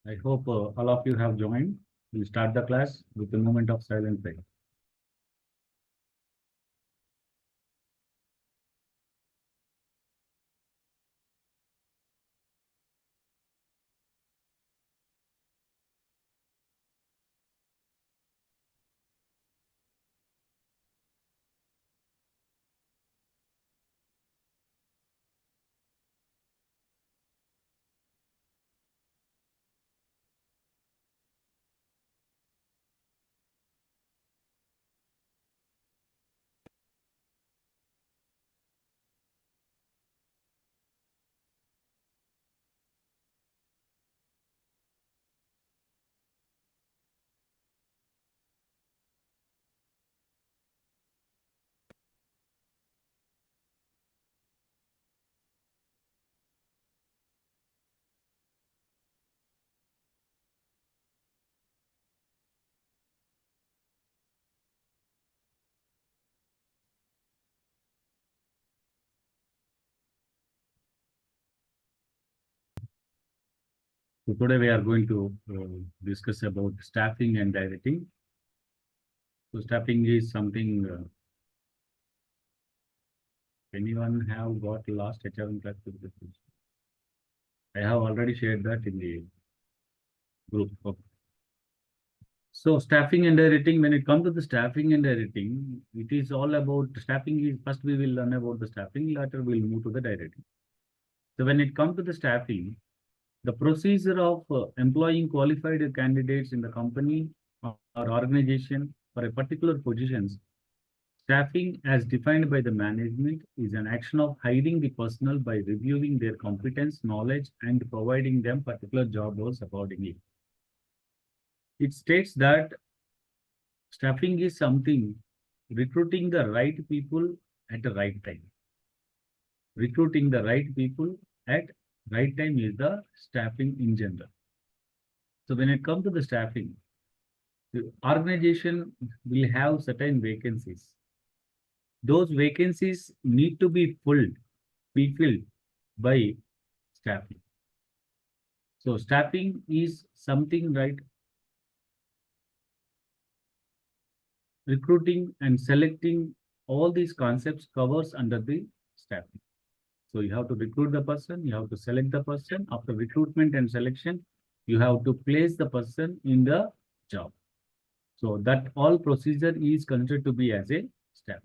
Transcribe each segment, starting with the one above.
I hope all of you have joined. We'll start the class with a moment of silent prayer. So today we are going to discuss about staffing and directing. So staffing is something anyone have got last HR class? I have already shared that in the group. Okay. So staffing and directing, when it comes to the staffing and directing, it is all about staffing is first we will learn about the staffing, later we'll move to the directing. So when it comes to the staffing, the procedure of employing qualified candidates in the company or organization for a particular positions, staffing as defined by the management is an action of hiring the personnel by reviewing their competence, knowledge, and providing them particular job roles accordingly. It states that staffing is something recruiting the right people at the right time. Recruiting the right people at right time is the staffing in general. So when it comes to the staffing, the organization will have certain vacancies. Those vacancies need to be filled by staffing. So staffing is something right. Recruiting and selecting all these concepts covers under the staffing. So you have to recruit the person, you have to select the person. After recruitment and selection, you have to place the person in the job. So that all procedure is considered to be as a step.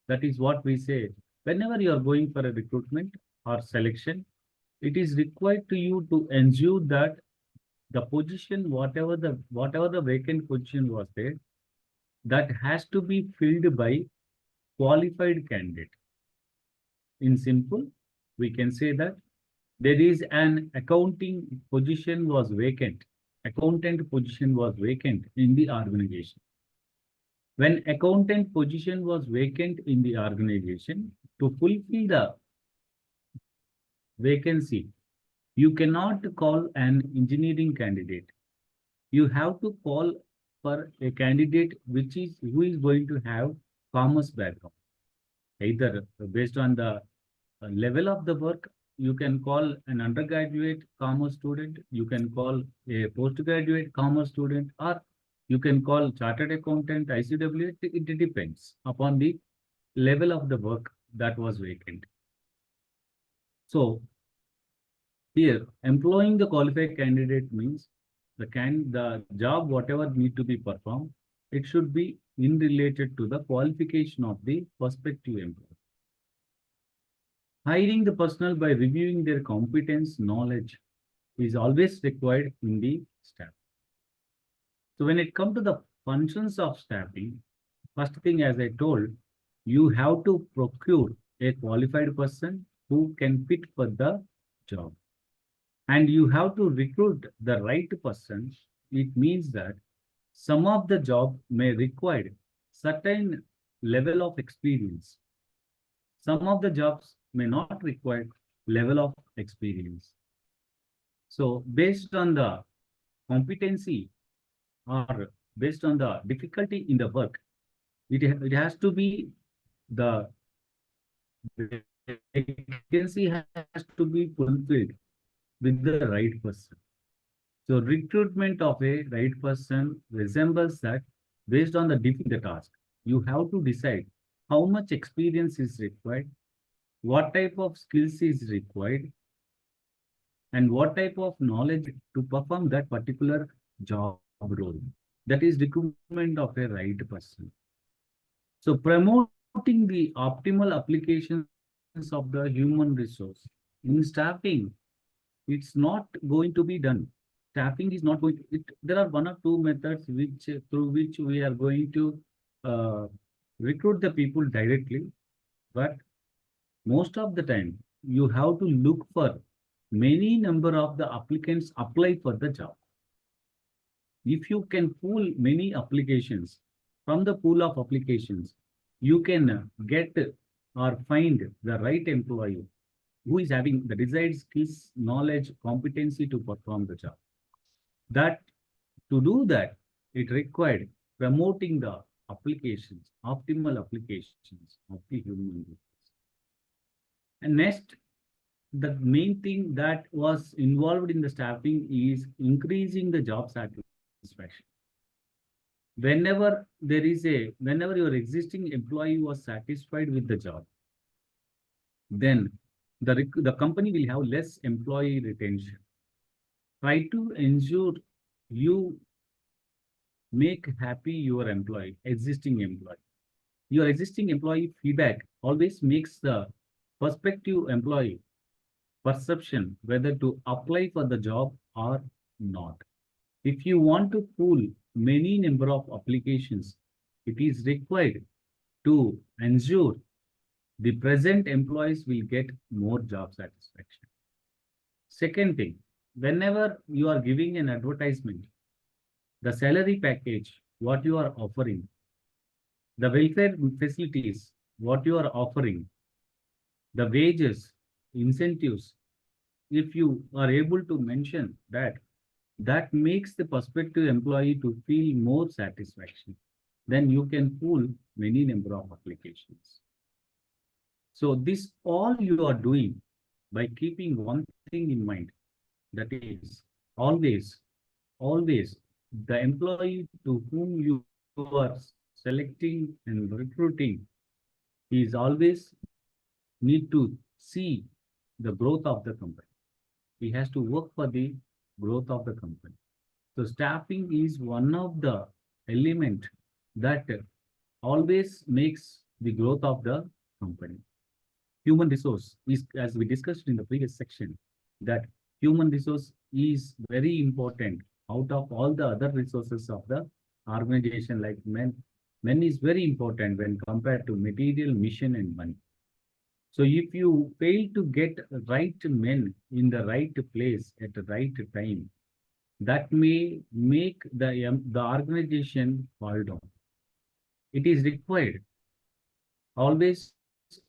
That is what we say. Whenever you are going for a recruitment or selection, it is required to you to ensure that the position, whatever the vacant position was there, that has to be filled by qualified candidate. In simple, we can say that there is an accounting position was vacant. Accountant position was vacant in the organization. When accountant position was vacant in the organization, to fulfill the vacancy, you cannot call an engineering candidate. You have to call for a candidate who is going to have commerce background. Either based on the level of the work, you can call an undergraduate commerce student, you can call a postgraduate commerce student, or you can call chartered accountant, ICW. It depends upon the level of the work that was vacant. So here, employing the qualified candidate means the job, whatever need to be performed, it should be in related to the qualification of the prospective employer. Hiring the personnel by reviewing their competence, knowledge is always required in the staff. So when it comes to the functions of staffing, first thing, as I told, you have to procure a qualified person who can fit for the job. And you have to recruit the right person. It means that some of the job may require certain level of experience. Some of the jobs may not require level of experience. So based on the competency or based on the difficulty in the work, it has to be the vacancy has to be fulfilled with the right person. So recruitment of a right person resembles that based on the the task. You have to decide how much experience is required, what type of skills is required, and what type of knowledge to perform that particular job role. That is recruitment of a right person. So promoting the optimal applications of the human resource in staffing, it's not going to be done. Staffing is not going to, there are one or two methods which through which we are going to uh, recruit the people directly, but most of the time you have to look for many number of the applicants apply for the job. If you can pool many applications, from the pool of applications, you can get or find the right employee who is having the desired skills, knowledge, competency to perform the job. That to do that, it required promoting the applications, optimal applications of the human resource. And next, the main thing that was involved in the staffing is increasing the job satisfaction. Whenever your existing employee was satisfied with the job, then the company will have less employee retention. Try to ensure you make happy your existing employee. Your existing employee feedback always makes the prospective employee perception whether to apply for the job or not. If you want to pool many number of applications, it is required to ensure the present employees will get more job satisfaction. Second thing, whenever you are giving an advertisement, the salary package, what you are offering, the welfare facilities, what you are offering, the wages, incentives, if you are able to mention that, that makes the prospective employee to feel more satisfaction. Then you can pool many number of applications. So this all you are doing by keeping one thing in mind, that is always the employee to whom you are selecting and recruiting is always need to see the growth of the company. He has to work for the growth of the company. So staffing is one of the element that always makes the growth of the company. Human resource is, as we discussed in the previous section, that human resource is very important out of all the other resources of the organization, like men is very important when compared to material, mission, and money. So if you fail to get right men in the right place at the right time, that may make the organization fall down. It is required. Always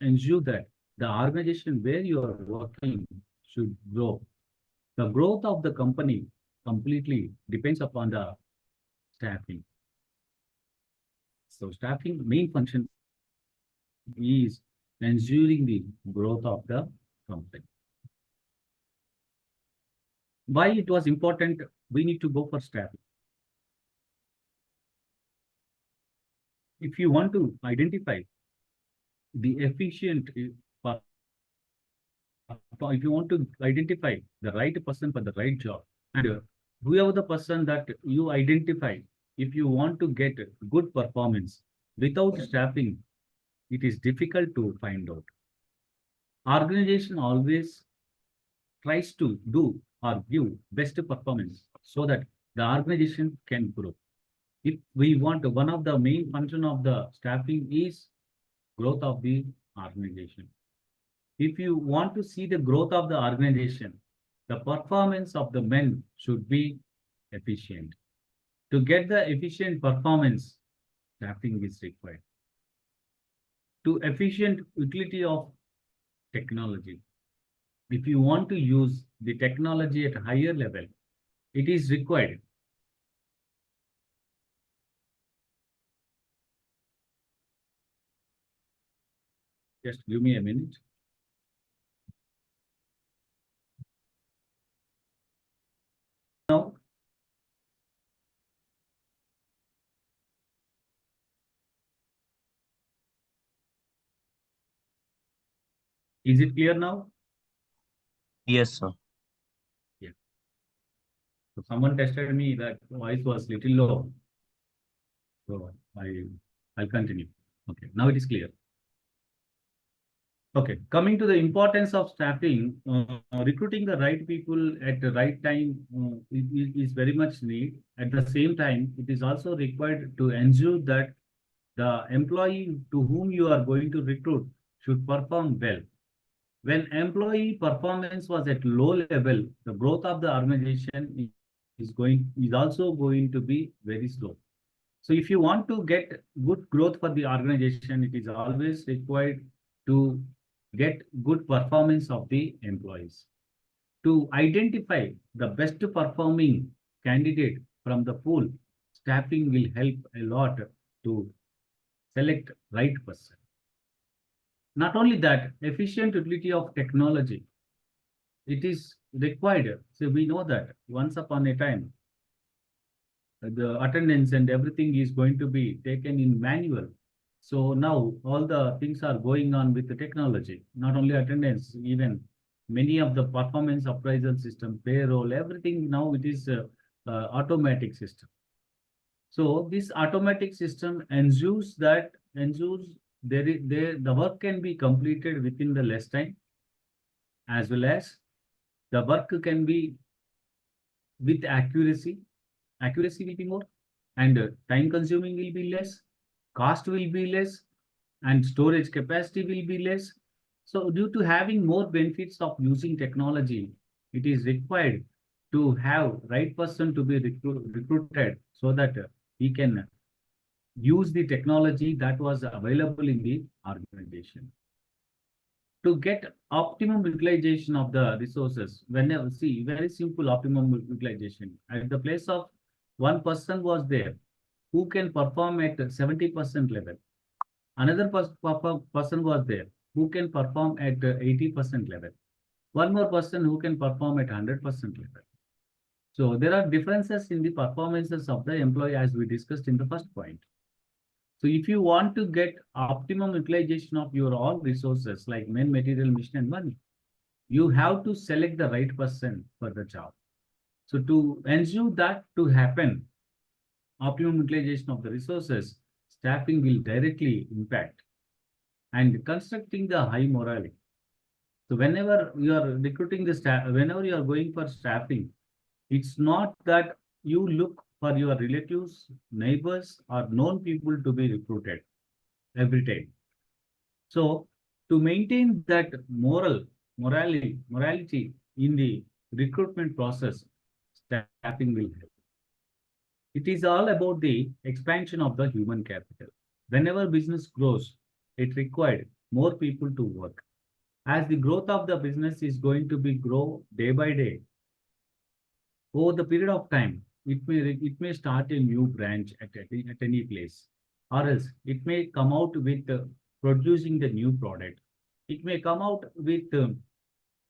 ensure that the organization where you are working should grow. The growth of the company completely depends upon the staffing. So staffing main function is ensuring the growth of the company. Why it was important, we need to go for staffing. If you want to identify the efficient, if you want to identify the right person for the right job, and whoever the person that you identify, if you want to get good performance without staffing, it is difficult to find out. Organization always tries to do or give best performance so that the organization can grow. If we want, one of the main function of the staffing is growth of the organization. If you want to see the growth of the organization, the performance of the men should be efficient. To get the efficient performance, staffing is required. To efficient utility of technology, if you want to use the technology at a higher level, it is required. Just give me a minute. Now, Is it clear now? Yes, sir. Yeah. So someone tested me that voice was little low. So I'll continue. Okay, now it is clear. Okay, coming to the importance of staffing, recruiting the right people at the right time is very much need. At the same time, it is also required to ensure that the employee to whom you are going to recruit should perform well. When employee performance was at low level, the growth of the organization is also going to be very slow. So if you want to get good growth for the organization, it is always required to get good performance of the employees. To identify the best performing candidate from the pool, staffing will help a lot to select right person. Not only that, efficient utility of technology, it is required. So we know that once upon a time, the attendance and everything is going to be taken in manual. So now all the things are going on with the technology, not only attendance, even many of the performance appraisal system, payroll, everything now it is automatic system. So this automatic system ensures the work can be completed within the less time, as well as the work can be with accuracy. Accuracy will be more, and time consuming will be less, cost will be less, and storage capacity will be less. So due to having more benefits of using technology, it is required to have right person to be recruited so that he can use the technology that was available in the organization. To get optimum utilization of the resources, whenever, see, very simple optimum utilization. At the place of one person was there who can perform at 70% level. Another person was there who can perform at 80% level. One more person who can perform at 100% level. So there are differences in the performances of the employee as we discussed in the first point. So if you want to get optimum utilization of your all resources like men, material, machine, and money, you have to select the right person for the job. So to ensure that to happen, optimum utilization of the resources, staffing will directly impact and constructing the high morale. So whenever you are recruiting the staff, whenever you are going for staffing, it's not that you look for your relatives, neighbors, or known people to be recruited every time. So to maintain that morality in the recruitment process, staffing will help. It is all about the expansion of the human capital. Whenever business grows, it required more people to work. As the growth of the business is going to be grow day by day, over the period of time, it may start a new branch at any place, or else it may come out with producing the new product. It may come out with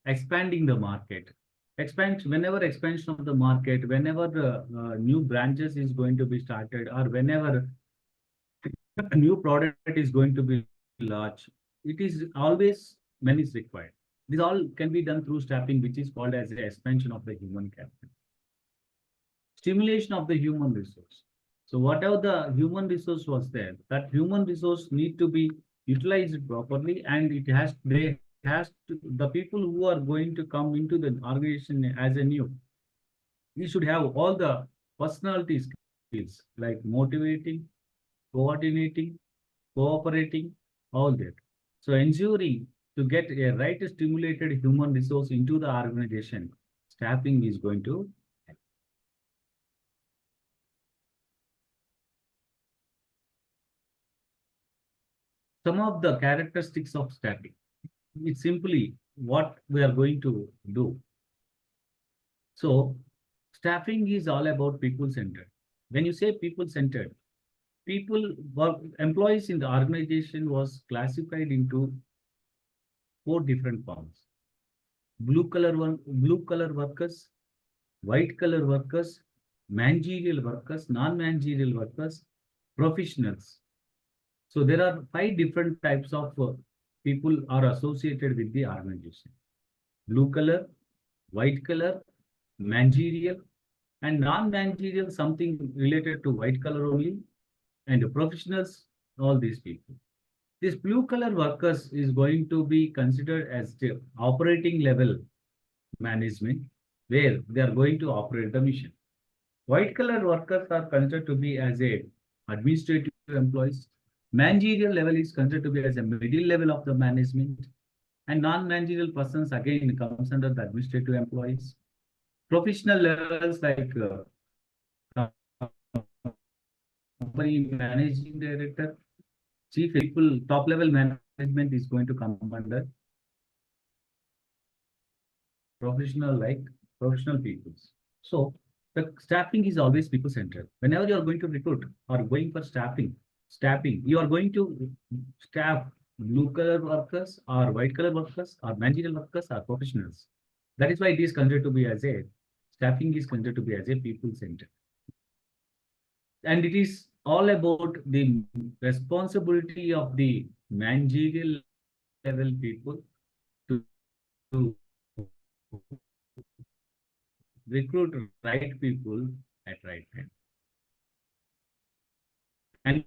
expanding the market. Expansion whenever expansion of the market, whenever new branches is going to be started, or whenever a new product is going to be large, it is always money is required. This all can be done through staffing, which is called as the expansion of the human capital. Stimulation of the human resource. So whatever the human resource was there, that human resource need to be utilized properly, and the people who are going to come into the organization as a new, we should have all the personality skills like motivating, coordinating, cooperating, all that. So ensuring to get a right stimulated human resource into the organization, staffing is going to help. Some of the characteristics of staffing. It's simply what we are going to do. So staffing is all about people centered. When you say people centered, employees in the organization was classified into four different forms: blue collar workers, white collar workers, managerial workers, non-managerial workers, professionals. So there are five different types of people are associated with the organization. Blue color, white color, managerial, and non-managerial, something related to white color only, and professionals, all these people. This blue color workers is going to be considered as the operating level management, where they are going to operate the mission. White collar workers are considered to be as a administrative employees. Managerial level is considered to be as a middle level of the management. And non-managerial persons again comes under the administrative employees. Professional levels like company managing director, chief people, top level management is going to come under professional peoples. So the staffing is always people centered. Whenever you are going to recruit or going for staffing, you are going to staff blue color workers or white color workers or managerial workers or professionals. That is why it is considered to be as a staffing is considered to be as a people centered. And it is all about the responsibility of the managerial level people to recruit right people at right time. And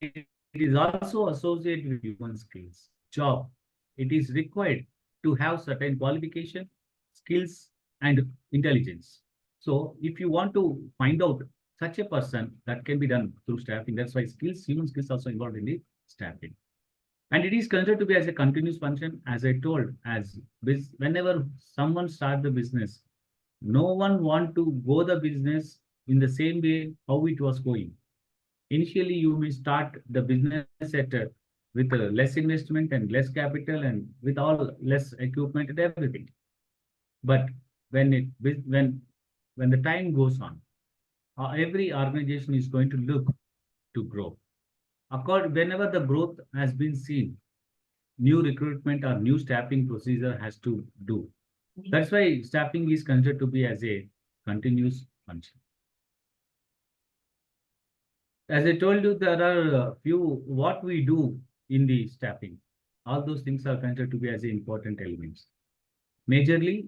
it is also associated with human skills. Job, it is required to have certain qualification, skills, and intelligence. So if you want to find out such a person, that can be done through staffing. That's why human skills also involved in the staffing. And it is considered to be as a continuous function, as I told, whenever someone starts the business, no one want to go the business in the same way how it was going. Initially, you may start the business sector with less investment and less capital and with all less equipment and everything. But when the time goes on, every organization is going to look to grow. Whenever the growth has been seen, new recruitment or new staffing procedure has to do. That's why staffing is considered to be as a continuous function. As I told you, there are a few what we do in the staffing. All those things are considered to be as important elements. Majorly,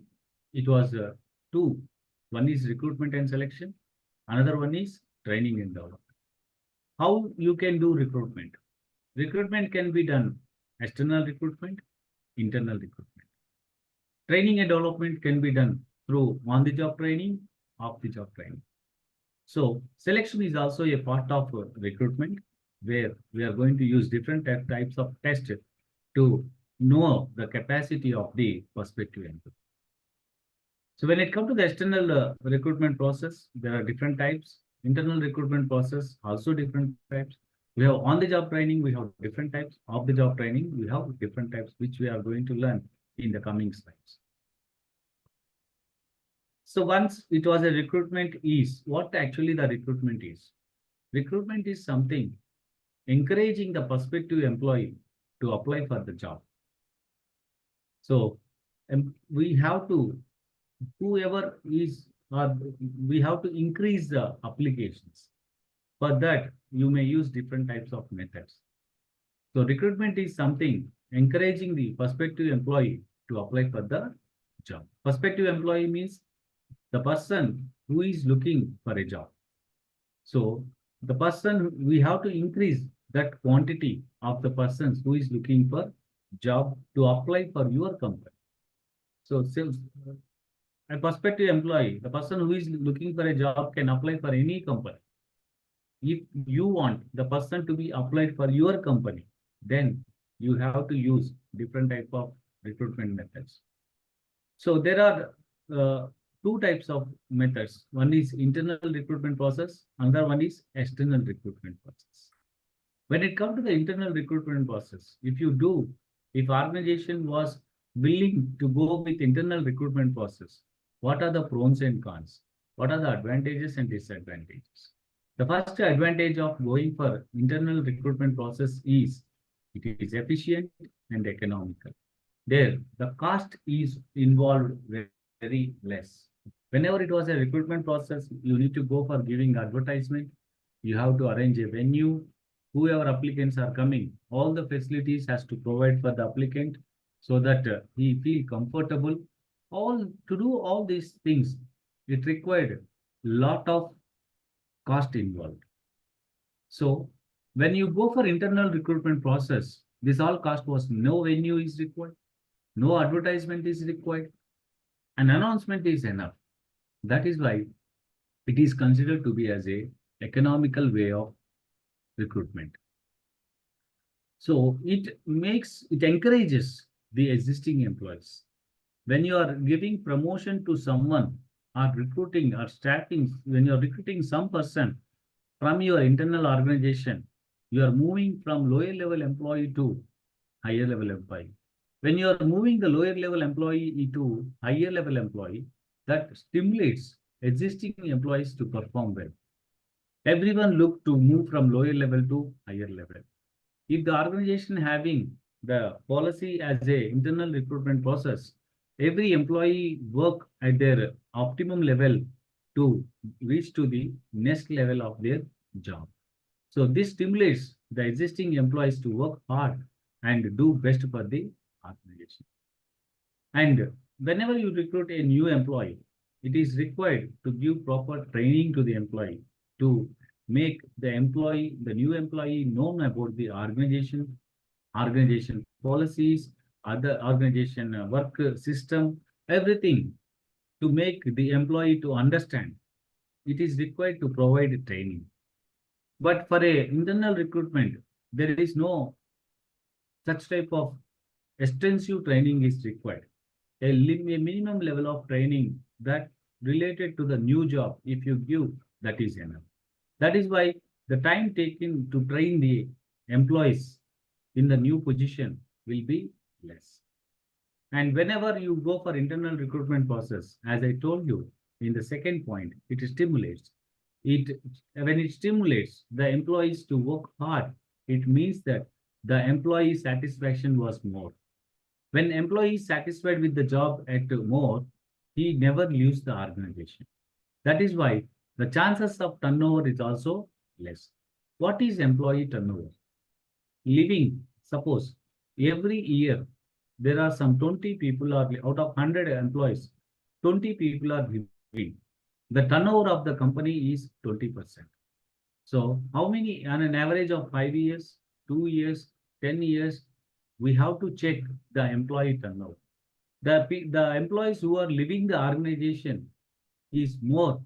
it was two. One is recruitment and selection. Another one is training and development. How you can do recruitment? Recruitment can be done external recruitment, internal recruitment. Training and development can be done through on-the-job training, off-the-job training. So selection is also a part of recruitment, where we are going to use different types of tests to know the capacity of the prospective employee. So when it comes to the external recruitment process, there are different types. Internal recruitment process, also different types. We have on-the-job training, we have different types. Off-the-job training, we have different types, which we are going to learn in the coming slides. So once it was a recruitment is, what actually the recruitment is? Recruitment is something encouraging the prospective employee to apply for the job. So we have to, whoever is, we have to increase the applications. For that, you may use different types of methods. So recruitment is something encouraging the prospective employee to apply for the job. Prospective employee means the person who is looking for a job. So the person, we have to increase that quantity of the persons who is looking for job to apply for your company. So a prospective employee, the person who is looking for a job can apply for any company. If you want the person to be applied for your company, then you have to use different type of recruitment methods. So there are two types of methods. One is internal recruitment process, another one is external recruitment process. When it comes to the internal recruitment process, if organization was willing to go with internal recruitment process, what are the pros and cons? What are the advantages and disadvantages? The first advantage of going for internal recruitment process is it is efficient and economical. There, the cost is involved very less. Whenever it was a recruitment process, you need to go for giving advertisement. You have to arrange a venue, whoever applicants are coming, all the facilities has to provide for the applicant so that he feel comfortable. All to do all these things, it required lot of cost involved. So when you go for internal recruitment process, this all cost was no venue is required, no advertisement is required, an announcement is enough. That is why it is considered to be as a economical way of recruitment. So it encourages the existing employees. When you are giving promotion to someone or recruiting or staffing, when you are recruiting some person from your internal organization, you are moving from lower level employee to higher level employee. When you are moving the lower level employee to higher level employee, that stimulates existing employees to perform well. Everyone look to move from lower level to higher level. If the organization having the policy as a internal recruitment process, every employee work at their optimum level to reach to the next level of their job. So this stimulates the existing employees to work hard and do best for the organization. And whenever you recruit a new employee, it is required to give proper training to the employee to make the new employee known about the organization policies, other organization work system, everything to make the employee to understand. It is required to provide training. But for a internal recruitment, there is no such type of extensive training is required. A minimum level of training that related to the new job, if you give, that is enough. That is why the time taken to train the employees in the new position will be less. And whenever you go for internal recruitment process, as I told you in the second point, it stimulates. When it stimulates the employees to work hard, it means that the employee satisfaction was more. When employee is satisfied with the job at more, he never leaves the organization. That is why the chances of turnover is also less. What is employee turnover? Living, suppose every year there are some 20 people are out of 100 employees, 20 people are leaving. The turnover of the company is 20%. So how many on an average of 5 years, 2 years, 10 years, we have to check the employee turnover. The employees who are leaving the organization is more,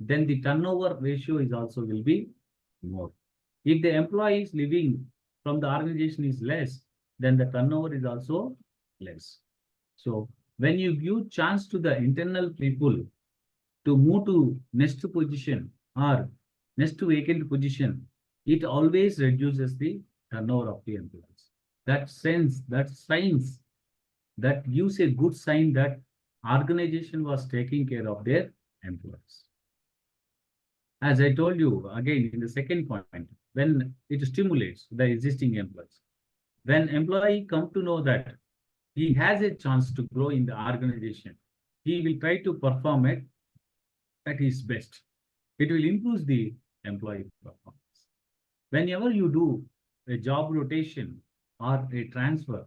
then the turnover ratio is also will be more. If the employee is leaving from the organization is less, then the turnover is also less. So when you give chance to the internal people to move to next position or next vacant position, it always reduces the turnover of the employees. That sense, that signs, that gives a good sign that organization was taking care of their employees. As I told you again in the second point, when it stimulates the existing employees, when employee come to know that he has a chance to grow in the organization, he will try to perform it at his best. It will improve the employee performance. Whenever you do a job rotation or a transfer,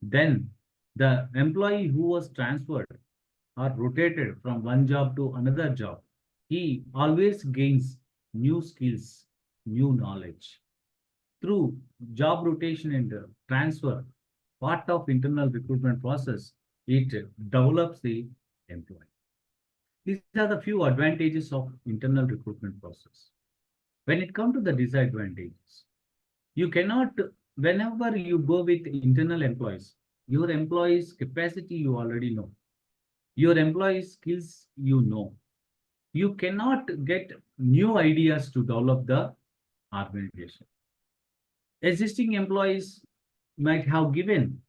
then the employee who was transferred or rotated from one job to another job, he always gains new skills, new knowledge. Through job rotation and transfer, part of internal recruitment process, it develops the employee. These are the few advantages of internal recruitment process. When it comes to the disadvantages, you cannot, whenever you go with internal employees, your employees' capacity you already know. Your employees' skills you know. You cannot get new ideas to develop the organization. Existing employees might have given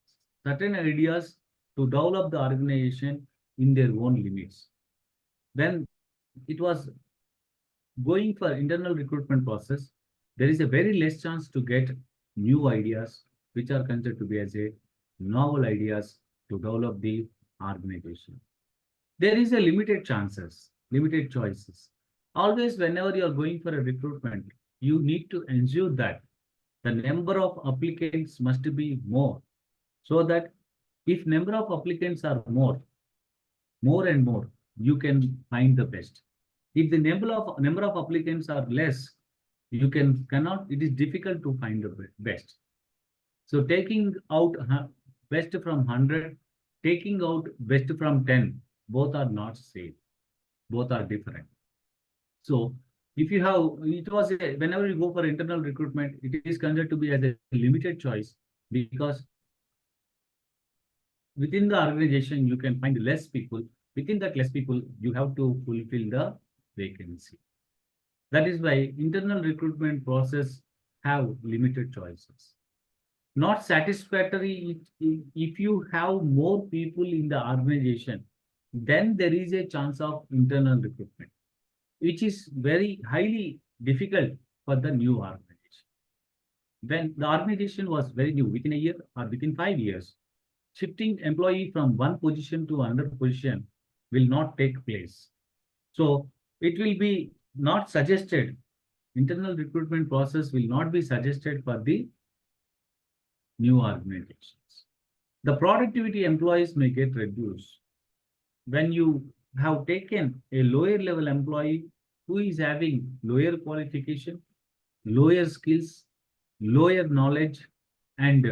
certain ideas to develop the organization in their own limits. When it was going for internal recruitment process, there is a very less chance to get new ideas, which are considered to be as a novel ideas to develop the organization. There is a limited chances, limited choices. Always, whenever you are going for a recruitment, you need to ensure that The number of applicants must be more, so that if number of applicants are more and more, you can find the best. If the number of applicants are less, you cannot. It is difficult to find the best. So taking out best from 100, taking out best from 10, both are not same. Both are different. So if you have, whenever you go for internal recruitment, it is considered to be as a limited choice, because within the organization you can find less people. Within that less people, you have to fulfill the vacancy. That is why internal recruitment process have limited choices. Not satisfactory if you have more people in the organization, then there is a chance of internal recruitment, which is very highly difficult for the new organization. When the organization was very new, within a year or within 5 years, shifting employee from one position to another position will not take place. So it will be not suggested. Internal recruitment process will not be suggested for the new organizations. The productivity employees may get reduced. When you have taken a lower level employee who is having lower qualification, lower skills, lower knowledge, and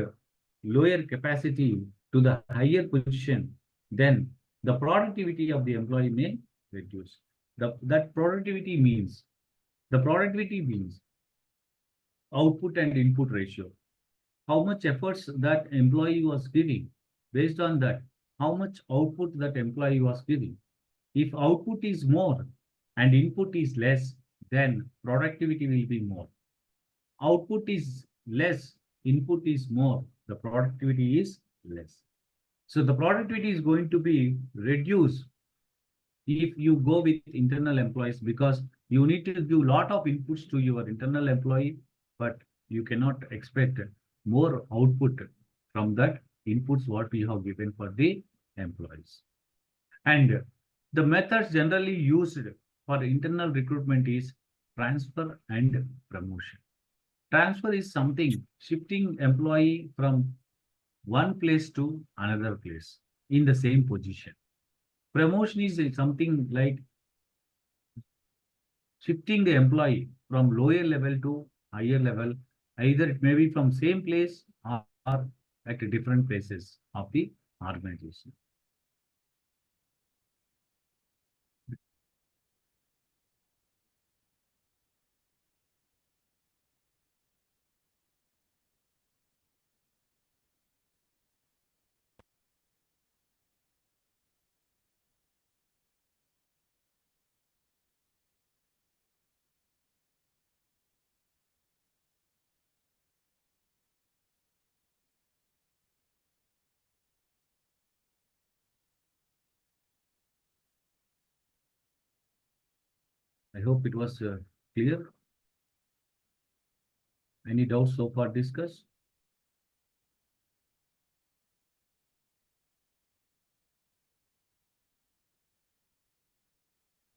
lower capacity to the higher position, then the productivity of the employee may reduce. That productivity means, the productivity means output and input ratio. How much efforts that employee was giving, based on that, how much output that employee was giving. If output is more and input is less, then productivity will be more. Output is less, input is more, the productivity is less. So the productivity is going to be reduced if you go with internal employees, because you need to give a lot of inputs to your internal employee, but you cannot expect more output from that inputs what we have given for the employees. And the methods generally used for internal recruitment is transfer and promotion. Transfer is something shifting employee from one place to another place in the same position. Promotion is something like shifting the employee from lower level to higher level. Either it may be from same place or at different places of the organization. I hope it was clear. Any doubts so far discussed?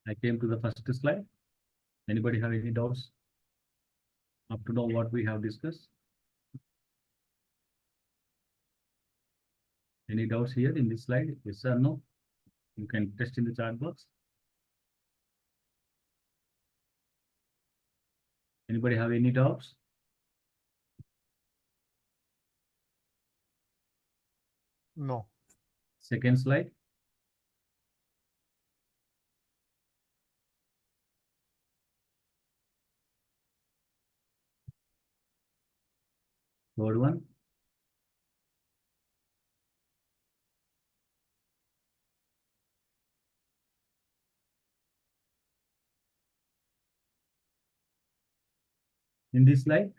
I came to the first slide. Anybody have any doubts up to know what we have discussed? Any doubts here in this slide? Yes or no? You can test in the chat box. Anybody have any doubts? No. Second slide. Third one. In this slide,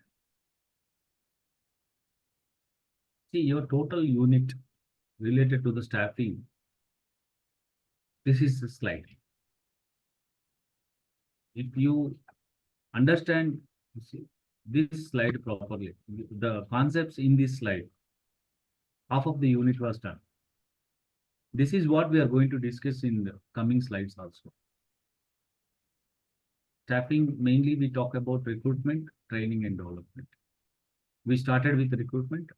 see your total unit related to the staffing. This is the slide. If you understand this slide properly, the concepts in this slide, half of the unit was done. This is what we are going to discuss in the coming slides also. Staffing, mainly we talk about recruitment, training and development. We started with recruitment.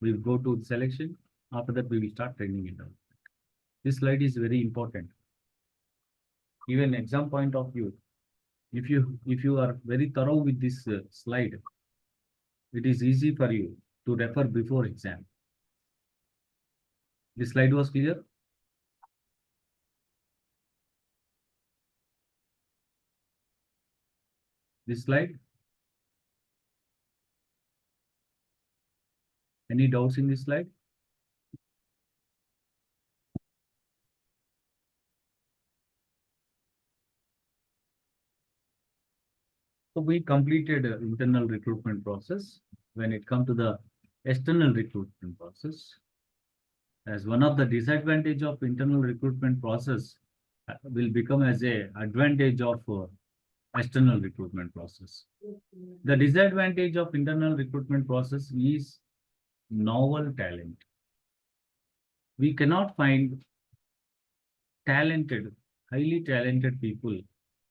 We will go to selection. After that, we will start training and development. This slide is very important. Even exam point of view, if you are very thorough with this slide, it is easy for you to refer before exam. This slide was clear? This slide? Any doubts in this slide? So we completed internal recruitment process. When it comes to the external recruitment process, as one of the disadvantage of internal recruitment process will become as a advantage of external recruitment process. The disadvantage of internal recruitment process is novel talent. We cannot find talented, highly talented people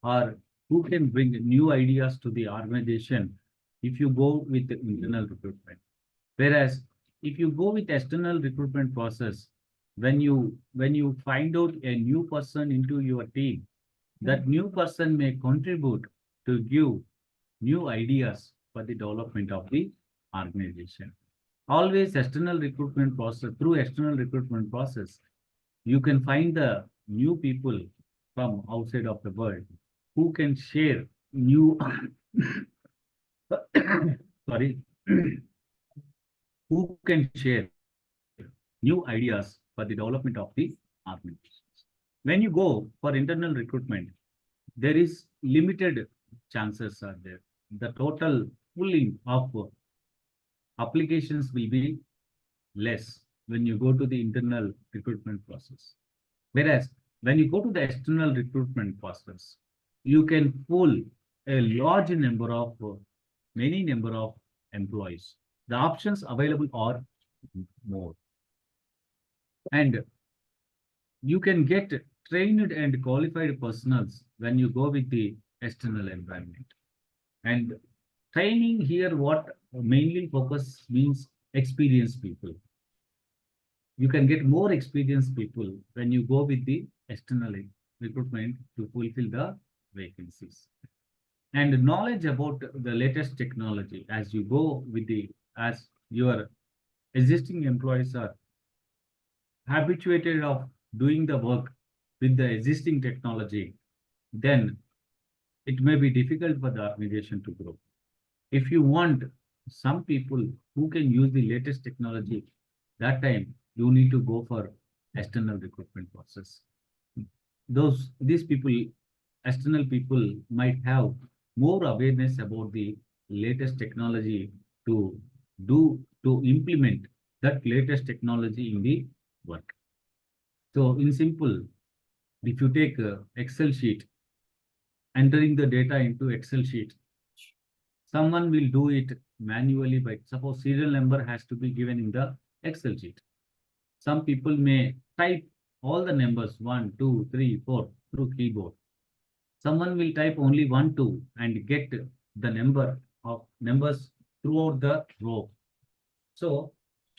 or who can bring new ideas to the organization if you go with the internal recruitment. Whereas if you go with external recruitment process, when you find out a new person into your team, that new person may contribute to give new ideas for the development of the organization. Always external recruitment process, through external recruitment process, you can find the new people from outside of the world who can share new sorry who can share new ideas for the development of the organizations. When you go for internal recruitment, there is limited chances are there. The total pooling of applications will be less when you go to the internal recruitment process. Whereas when you go to the external recruitment process, you can pool a large number of, many number of employees. The options available are more. And you can get trained and qualified personals when you go with the external environment. And training here, what mainly focus means experienced people. You can get more experienced people when you go with the external recruitment to fulfill the vacancies. And knowledge about the latest technology as you go with the, as your existing employees are habituated of doing the work with the existing technology, then it may be difficult for the organization to grow. If you want some people who can use the latest technology, that time you need to go for external recruitment process. These people, external people, might have more awareness about the latest technology to implement that latest technology in the work. So in simple, if you take Excel sheet, entering the data into Excel sheet, someone will do it manually by, suppose serial number has to be given in the Excel sheet. Some people may type all the numbers 1, 2, 3, 4 through keyboard. Someone will type only 1, 2 and get the number of numbers throughout the row. So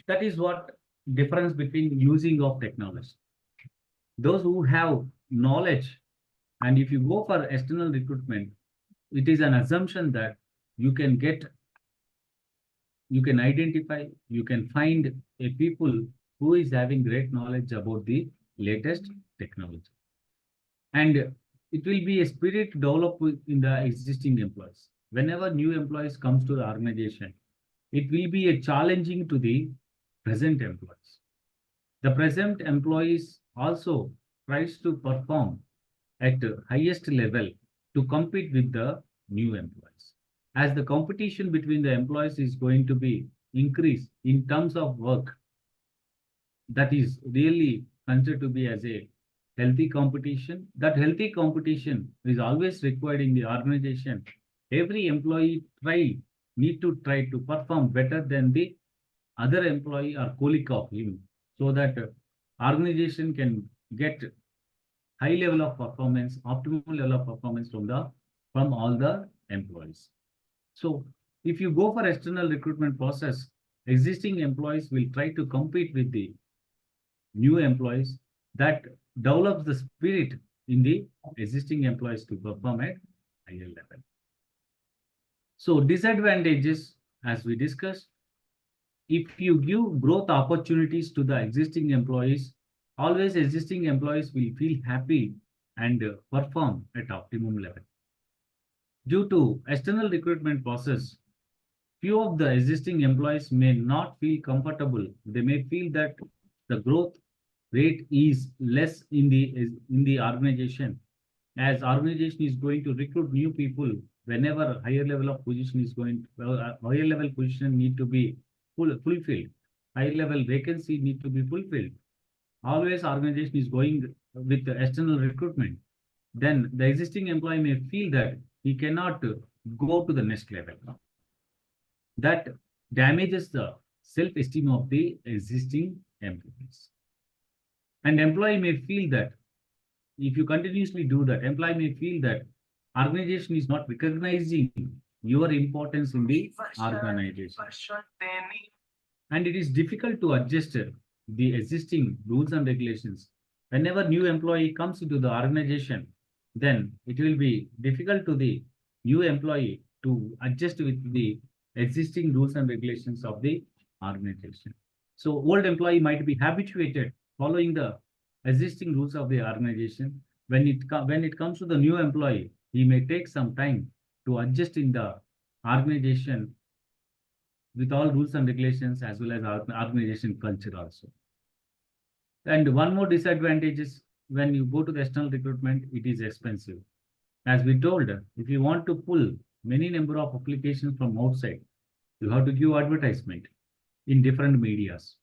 that is what difference between using of technology. Those who have knowledge, and if you go for external recruitment, it is an assumption that you can get, you can identify, you can find a people who is having great knowledge about the latest technology. And it will be a spirit developed in the existing employees. Whenever new employees comes to the organization, it will be a challenging to the present employees. The present employees also tries to perform at the highest level to compete with the new employees. As the competition between the employees is going to be increased in terms of work, that is really considered to be as a healthy competition. That healthy competition is always required in the organization. Every employee need to try to perform better than the other employee or colleague of him, so that organization can get high level of performance, optimal level of performance from all the employees. So If you go for external recruitment process, existing employees will try to compete with the new employees. That develops the spirit in the existing employees to perform at higher level. So disadvantages, as we discussed, if you give growth opportunities to the existing employees, always existing employees will feel happy and perform at optimum level. Due to external recruitment process, few of the existing employees may not feel comfortable. They may feel that the growth rate is less in the organization, as organization is going to recruit new people whenever higher level of position is going higher level position need to be fulfilled, higher level vacancy need to be fulfilled. Always organization is going with the external recruitment. Then the existing employee may feel that he cannot go to the next level. That damages the self-esteem of the existing employees. And employee may feel that if you continuously do that, employee may feel that organization is not recognizing your importance in the organization. And it is difficult to adjust the existing rules and regulations. Whenever new employee comes into the organization, then it will be difficult to the new employee to adjust with the existing rules and regulations of the organization. So old employee might be habituated following the existing rules of the organization. When it comes to the new employee, he may take some time to adjust in the organization with all rules and regulations as well as organization culture also. And one more disadvantage is when you go to the external recruitment, it is expensive. As we told, if you want to pull many number of applications from outside, you have to give advertisement in different medias.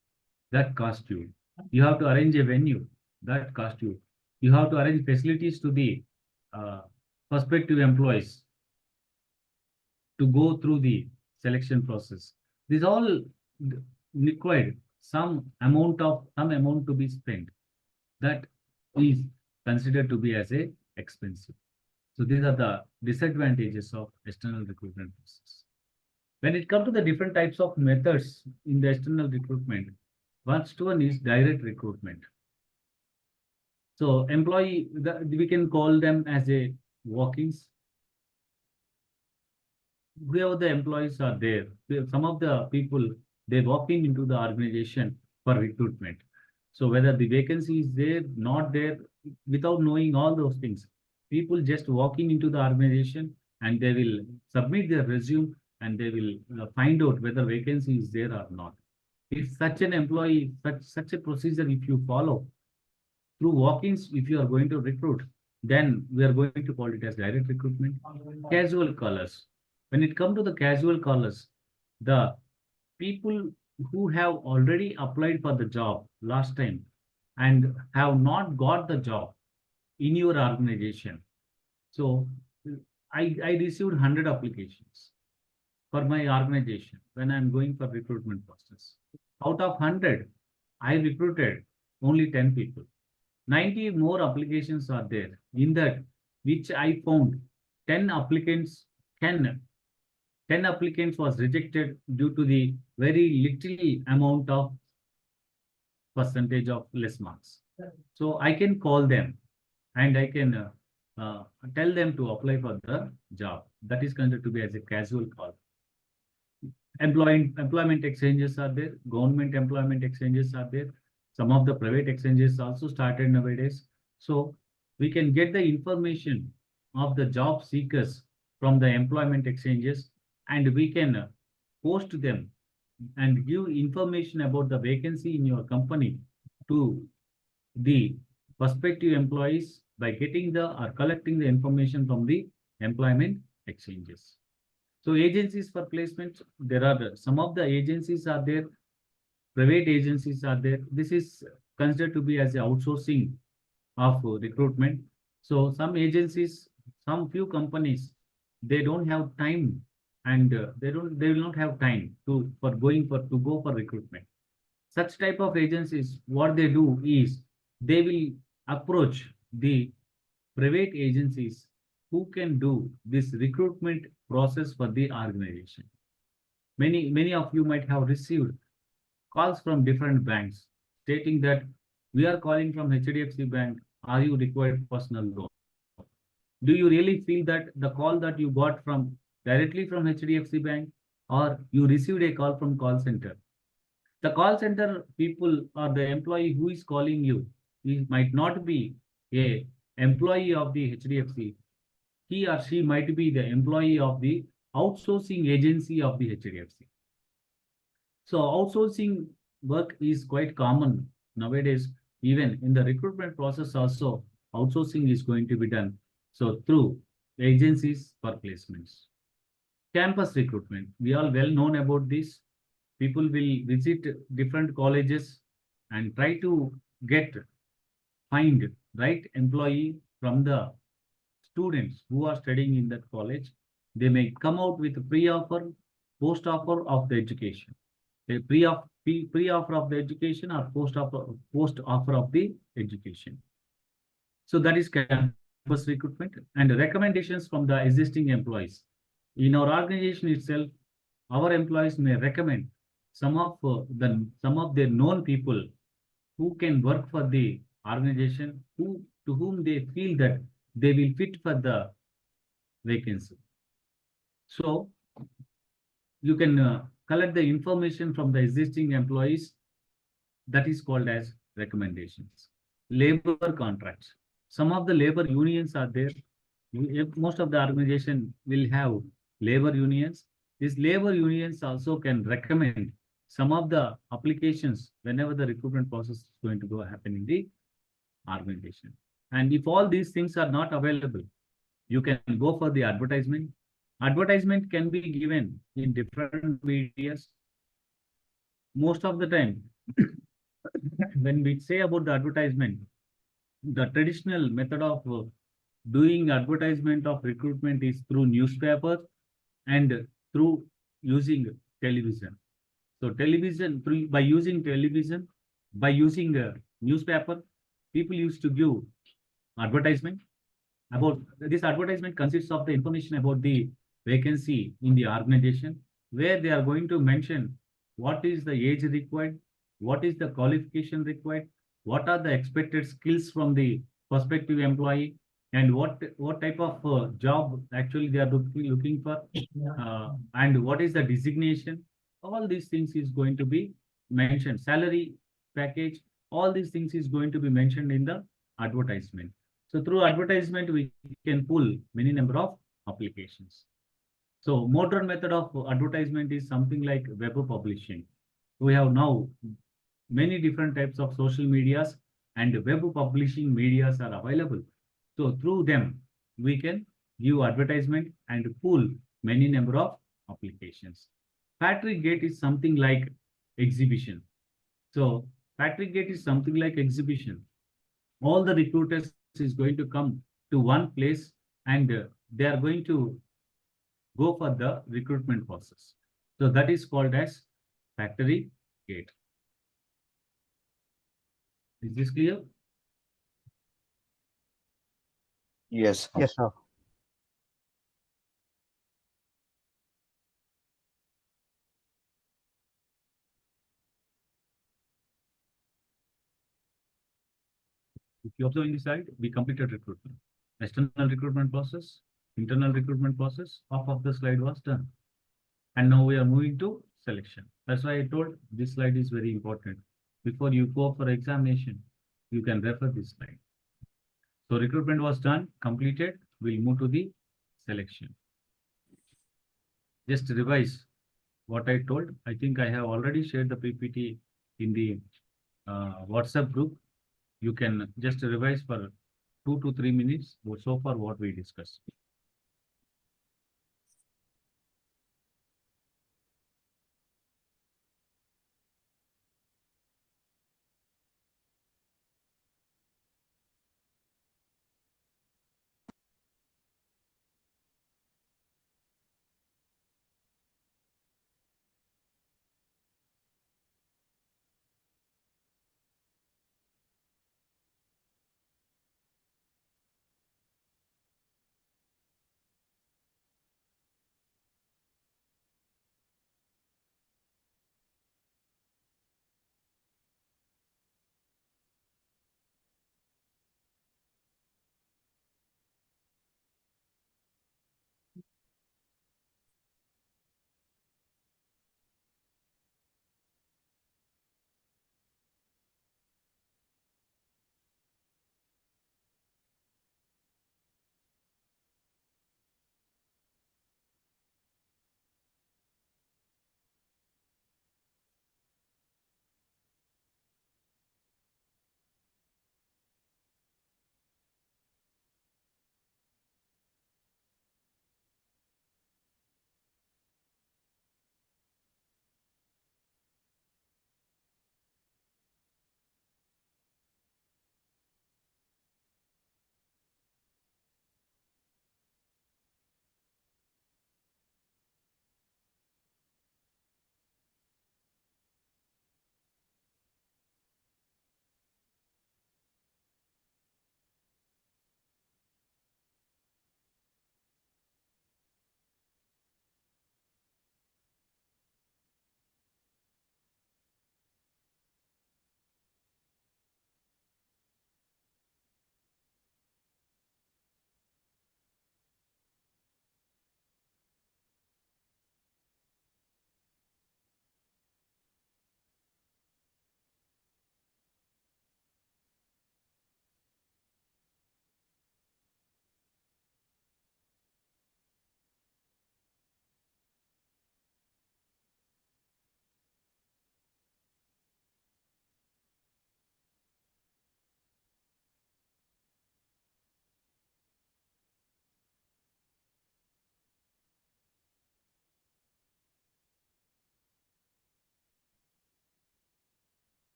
That cost you. You have to arrange a venue. That cost you. You have to arrange facilities to the prospective employees to go through the selection process. This all required some amount to be spent. That is considered to be as a expensive. So these are the disadvantages of external recruitment process. When it comes to the different types of methods in the external recruitment, first one is direct recruitment. So employee, we can call them as a walk-ins. Whoever the employees are there, some of the people, they walking into the organization for recruitment. So whether the vacancy is there, not there, without knowing all those things, people just walking into the organization and they will submit their resume and they will find out whether vacancy is there or not. If such an employee, such a procedure, if you follow through walk-ins, if you are going to recruit, then we are going to call it as direct recruitment. Casual callers. When it comes to the casual callers, the people who have already applied for the job last time and have not got the job in your organization. So I received 100 applications for my organization when I'm going for recruitment process. Out of 100, I recruited only 10 people. 90 more applications are there. In that, which I found 10 applicants was rejected due to the very little amount of percentage of less marks. So I can call them and I can tell them to apply for the job. That is considered to be as a casual call. Employment exchanges are there. Government employment exchanges are there. Some of the private exchanges also started nowadays. So we can get the information of the job seekers from the employment exchanges and we can post them and give information about the vacancy in your company to the prospective employees by getting or collecting the information from the employment exchanges. So agencies for placement, there are some of the agencies are there, private agencies are there. This is considered to be as a outsourcing of recruitment. So some agencies, some few companies, they don't have time and they will not have time to go for recruitment. Such type of agencies, what they do is they will approach the private agencies who can do this recruitment process for the organization. Many of you might have received calls from different banks stating that we are calling from HDFC Bank. Are you required personal loan? Do you really feel that the call that you got from directly from HDFC Bank, or you received a call from call center? The call center people or the employee who is calling you, he might not be a employee of the HDFC. He or she might be the employee of the outsourcing agency of the HDFC. So outsourcing work is quite common nowadays. Even in the recruitment process also, outsourcing is going to be done. So through agencies for placements. Campus recruitment, we all well known about this. People will visit different colleges and try to find right employee from the students who are studying in that college. They may come out with pre-offer, post-offer of the education. A pre-offer of the education or post-offer of the education. So that is campus recruitment and recommendations from the existing employees. In our organization itself, our employees may recommend some of their known people who can work for the organization, to whom they feel that they will fit for the vacancy. So you can collect the information from the existing employees. That is called as recommendations. Labor contracts. Some of the labor unions are there. Most of the organization will have labor unions. These labor unions also can recommend some of the applications whenever the recruitment process is going to go happen in the organization. And if all these things are not available, you can go for the advertisement. Advertisement can be given in different medias. Most of the time, when we say about the advertisement, the traditional method of doing advertisement of recruitment is through newspapers and through using television. So by using television, by using newspaper, people used to give advertisement. About this advertisement consists of the information about the vacancy in the organization, where they are going to mention what is the age required, what is the qualification required, what are the expected skills from the prospective employee, and what type of job actually they are looking for, and what is the designation. All these things is going to be mentioned. Salary package, all these things is going to be mentioned in the advertisement. So through advertisement, we can pull many number of applications. So modern method of advertisement is something like web publishing. We have now many different types of social medias, and web publishing medias are available. So through them, we can give advertisement and pull many number of applications. Factory gate is something like exhibition. So factory gate is something like exhibition. All the recruiters is going to come to one place, and they are going to go for the recruitment process. So that is called as factory gate. Is this clear? Yes. Yes, sir. If you observe in the slide, we completed recruitment. External recruitment process, internal recruitment process, half of the slide was done. And now we are moving to selection. That's why I told this slide is very important. Before you go for examination, you can refer this slide. So recruitment was done, completed. We'll move to the selection. Just revise what I told. I think I have already shared the PPT in the WhatsApp group. You can just revise for 2 to 3 minutes so far what we discussed.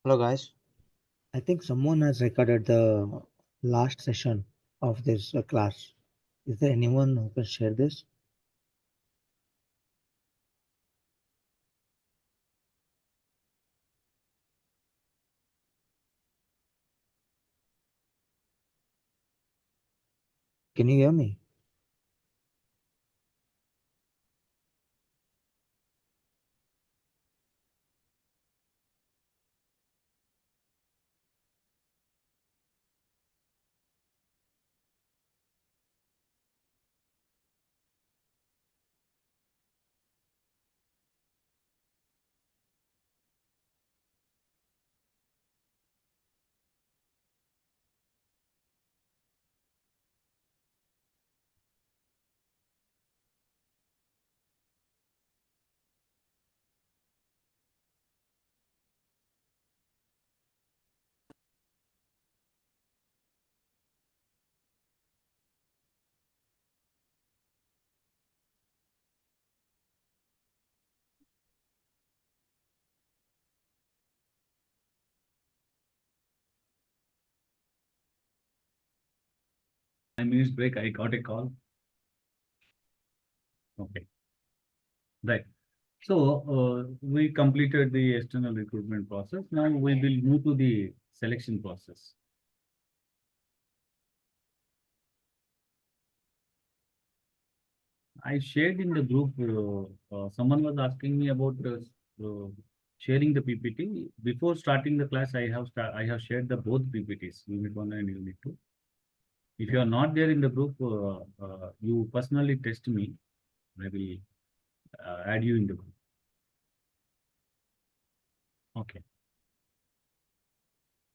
Hello guys. I think someone has recorded the last session of this class. Is there anyone who can share this? Can you hear me? Minutes break, I got a call. Okay, right. So we completed the external recruitment process. Now we will move to the selection process. I shared in the group, someone was asking me about sharing the PPT. Before starting the class, I have shared the both PPTs, Unit 1 and Unit 2. If you are not there in the group, you personally test me. I will add you in the group. Okay.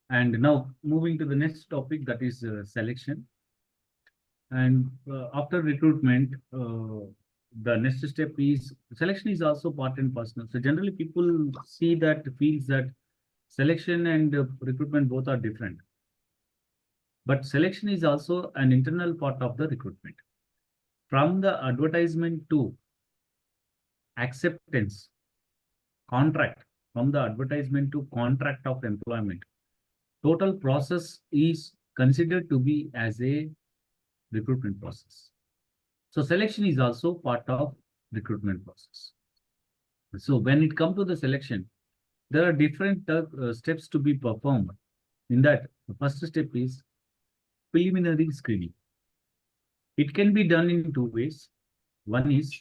And now moving to the next topic, that is selection. And after recruitment, the next step is selection is also part and parcel. So generally people see that, feels that selection and recruitment both are different. But selection is also an internal part of the recruitment. From the advertisement to acceptance, contract, from the advertisement to contract of employment, total process is considered to be as a recruitment process. So selection is also part of recruitment process. So when it comes to the selection, there are different steps to be performed. In that, the first step is preliminary screening. It can be done in two ways. One is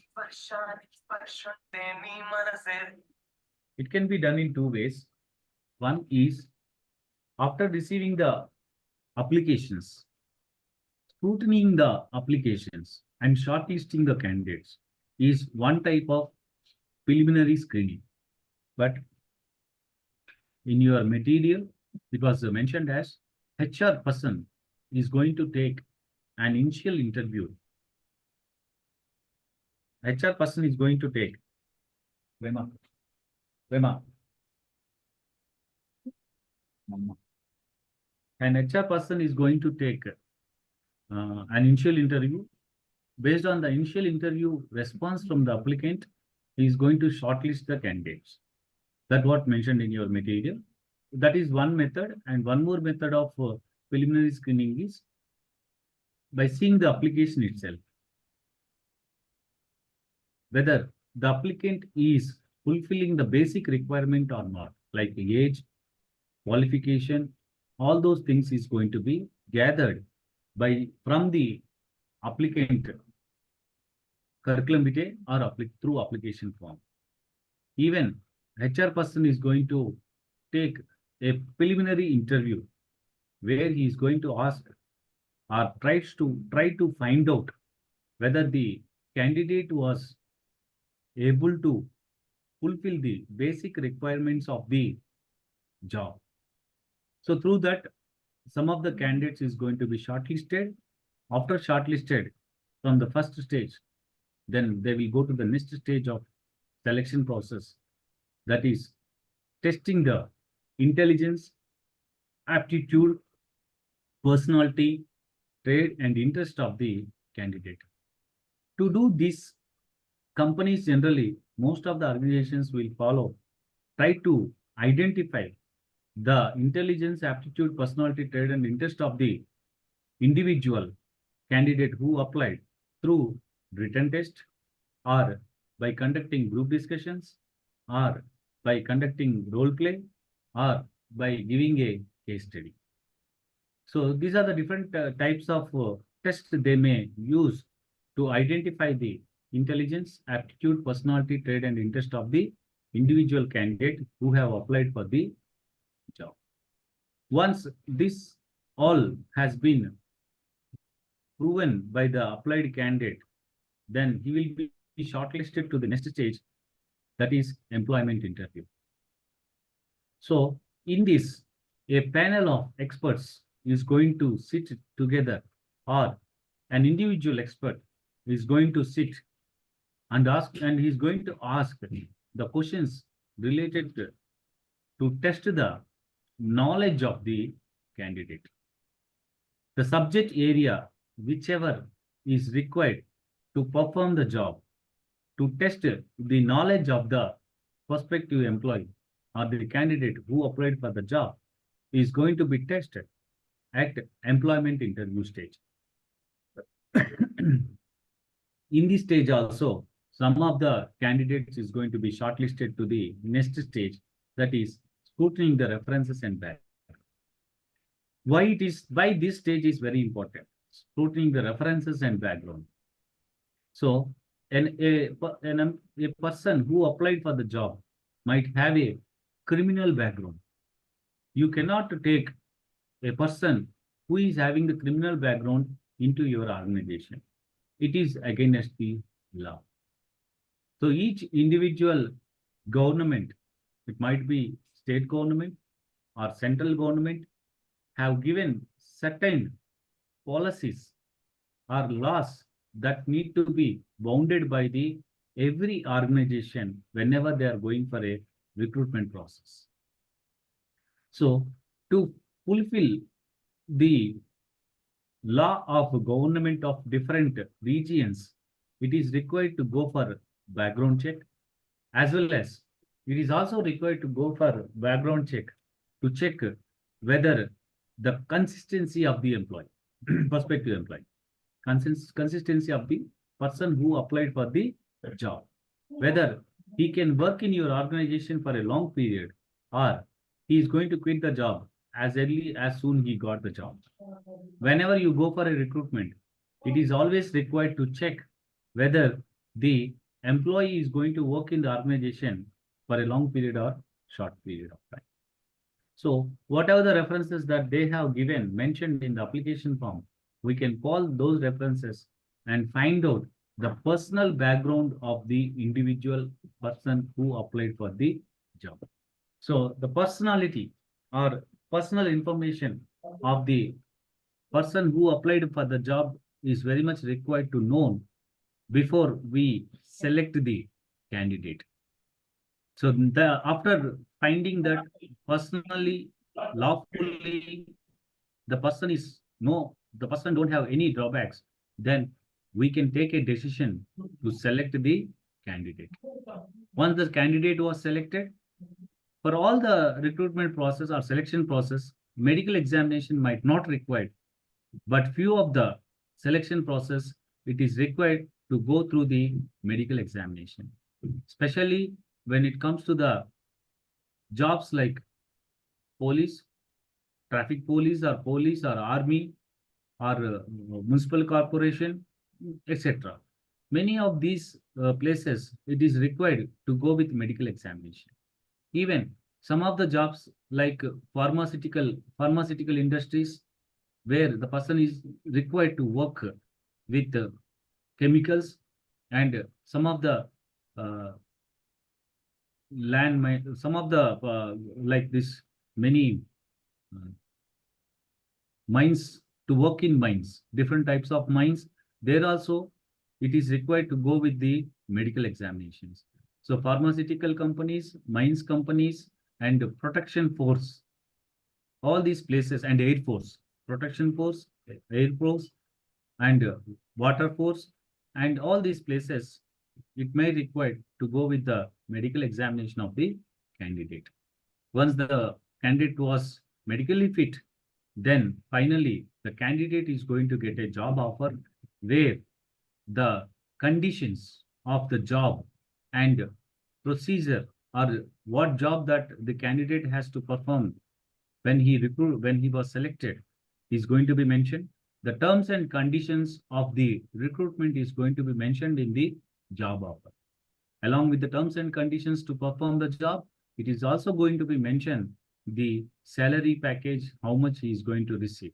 it can be done in two ways. One is after receiving the applications, scrutinizing the applications and shortlisting the candidates is one type of preliminary screening. But in your material, it was mentioned as HR person is going to take an initial interview. HR person is going to take Vema. An HR person is going to take an initial interview. Based on the initial interview response from the applicant, he is going to shortlist the candidates. That's what mentioned in your material. That is one method. And one more method of preliminary screening is by seeing the application itself, whether the applicant is fulfilling the basic requirement or not, like age, qualification, all those things is going to be gathered from the applicant curriculum vitae or through application form. Even HR person is going to take a preliminary interview where he is going to ask or try to find out whether the candidate was able to fulfill the basic requirements of the job. So through that, some of the candidates is going to be shortlisted. After shortlisted from the first stage, then they will go to the next stage of selection process. That is testing the intelligence, aptitude, personality, trade, and interest of the candidate. To do this, companies generally, most of the organizations will try to identify the intelligence, aptitude, personality, trait, and interest of the individual candidate who applied through written test, or by conducting group discussions, or by conducting role play, or by giving a case study. So these are the different types of tests they may use to identify the intelligence, aptitude, personality, trait, and interest of the individual candidate who have applied for the job. Once this all has been proven by the applied candidate, then he will be shortlisted to the next stage, that is employment interview. So in this, a panel of experts is going to sit together, or an individual expert is going to sit and he's going to ask the questions related to test the knowledge of the candidate. The subject area, whichever is required to perform the job, to test the knowledge of the prospective employee or the candidate who applied for the job, is going to be tested at employment interview stage. In this stage also, some of the candidates is going to be shortlisted to the next stage, that is scrutinying the references and background. Why this stage is very important, scrutinying the references and background. So a person who applied for the job might have a criminal background. You cannot take a person who is having the criminal background into your organization. It is against the law. So each individual government, it might be state government or central government, have given certain policies or laws that need to be bounded by the every organization whenever they are going for a recruitment process. So to fulfill the law of government of different regions, it is required to go for background check, as well as it is also required to go for background check to check whether the consistency of the employee, prospective employee, consistency of the person who applied for the job, whether he can work in your organization for a long period, or he is going to quit the job as early as soon he got the job. Whenever you go for a recruitment, it is always required to check whether the employee is going to work in the organization for a long period or short period of time. So whatever the references that they have given, mentioned in the application form, we can call those references and find out the personal background of the individual person who applied for the job. So the personality or personal information of the person who applied for the job is very much required to know before we select the candidate. So after finding that personally, lawfully, the person don't have any drawbacks, then we can take a decision to select the candidate. Once the candidate was selected, for all the recruitment process or selection process, medical examination might not required, but few of the selection process, it is required to go through the medical examination, especially when it comes to the jobs like police, traffic police or army or municipal corporation, etc. Many of these places, it is required to go with medical examination. Even some of the jobs like pharmaceutical industries, where the person is required to work with chemicals, and some of the some of the like this many mines, to work in mines, different types of mines, there also it is required to go with the medical examinations. So pharmaceutical companies, mines companies, and protection force, all these places, and air force, protection force, air force, and water force, and all these places, it may require to go with the medical examination of the candidate. Once the candidate was medically fit, then finally the candidate is going to get a job offer where the conditions of the job and procedure or what job that the candidate has to perform when he was selected is going to be mentioned. The terms and conditions of the recruitment is going to be mentioned in the job offer. Along with the terms and conditions to perform the job, it is also going to be mentioned the salary package, how much he is going to receive.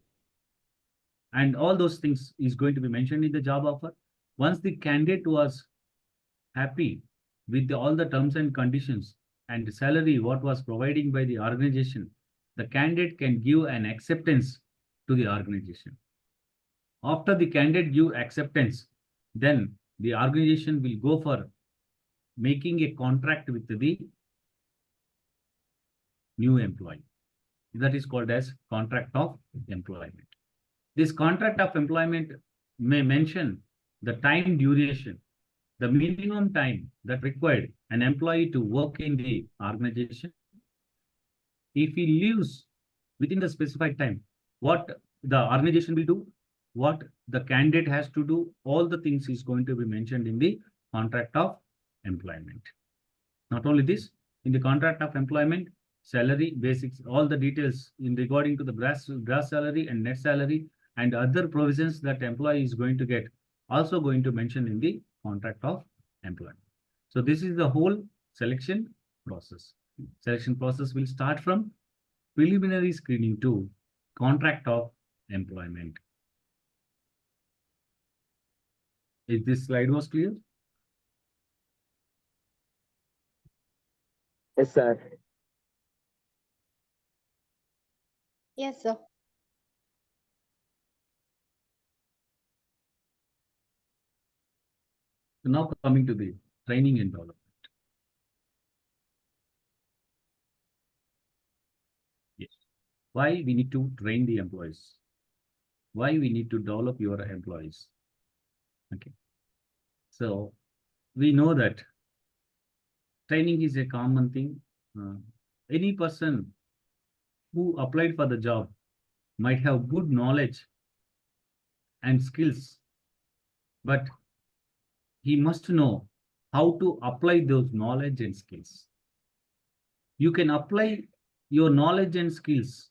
And all those things is going to be mentioned in the job offer. Once the candidate was happy with all the terms and conditions and the salary what was providing by the organization, the candidate can give an acceptance to the organization. After the candidate give acceptance, then the organization will go for making a contract with the new employee. That is called as contract of employment. This contract of employment may mention the time duration, the minimum time that required an employee to work in the organization. If he leaves within the specified time, what the organization will do, what the candidate has to do, all the things is going to be mentioned in the contract of employment. Not only this, in the contract of employment, salary, basics, all the details in regarding to the gross salary and net salary and other provisions that employee is going to get, also going to mention in the contract of employment. So this is the whole selection process. Selection process will start from preliminary screening to contract of employment. Is this slide was clear? Yes, sir. Yes, sir. So now coming to the training and development. Yes. Why we need to train the employees? Why we need to develop your employees? Okay. So we know that training is a common thing. Any person who applied for the job might have good knowledge and skills, but he must know how to apply those knowledge and skills. You can apply your knowledge and skills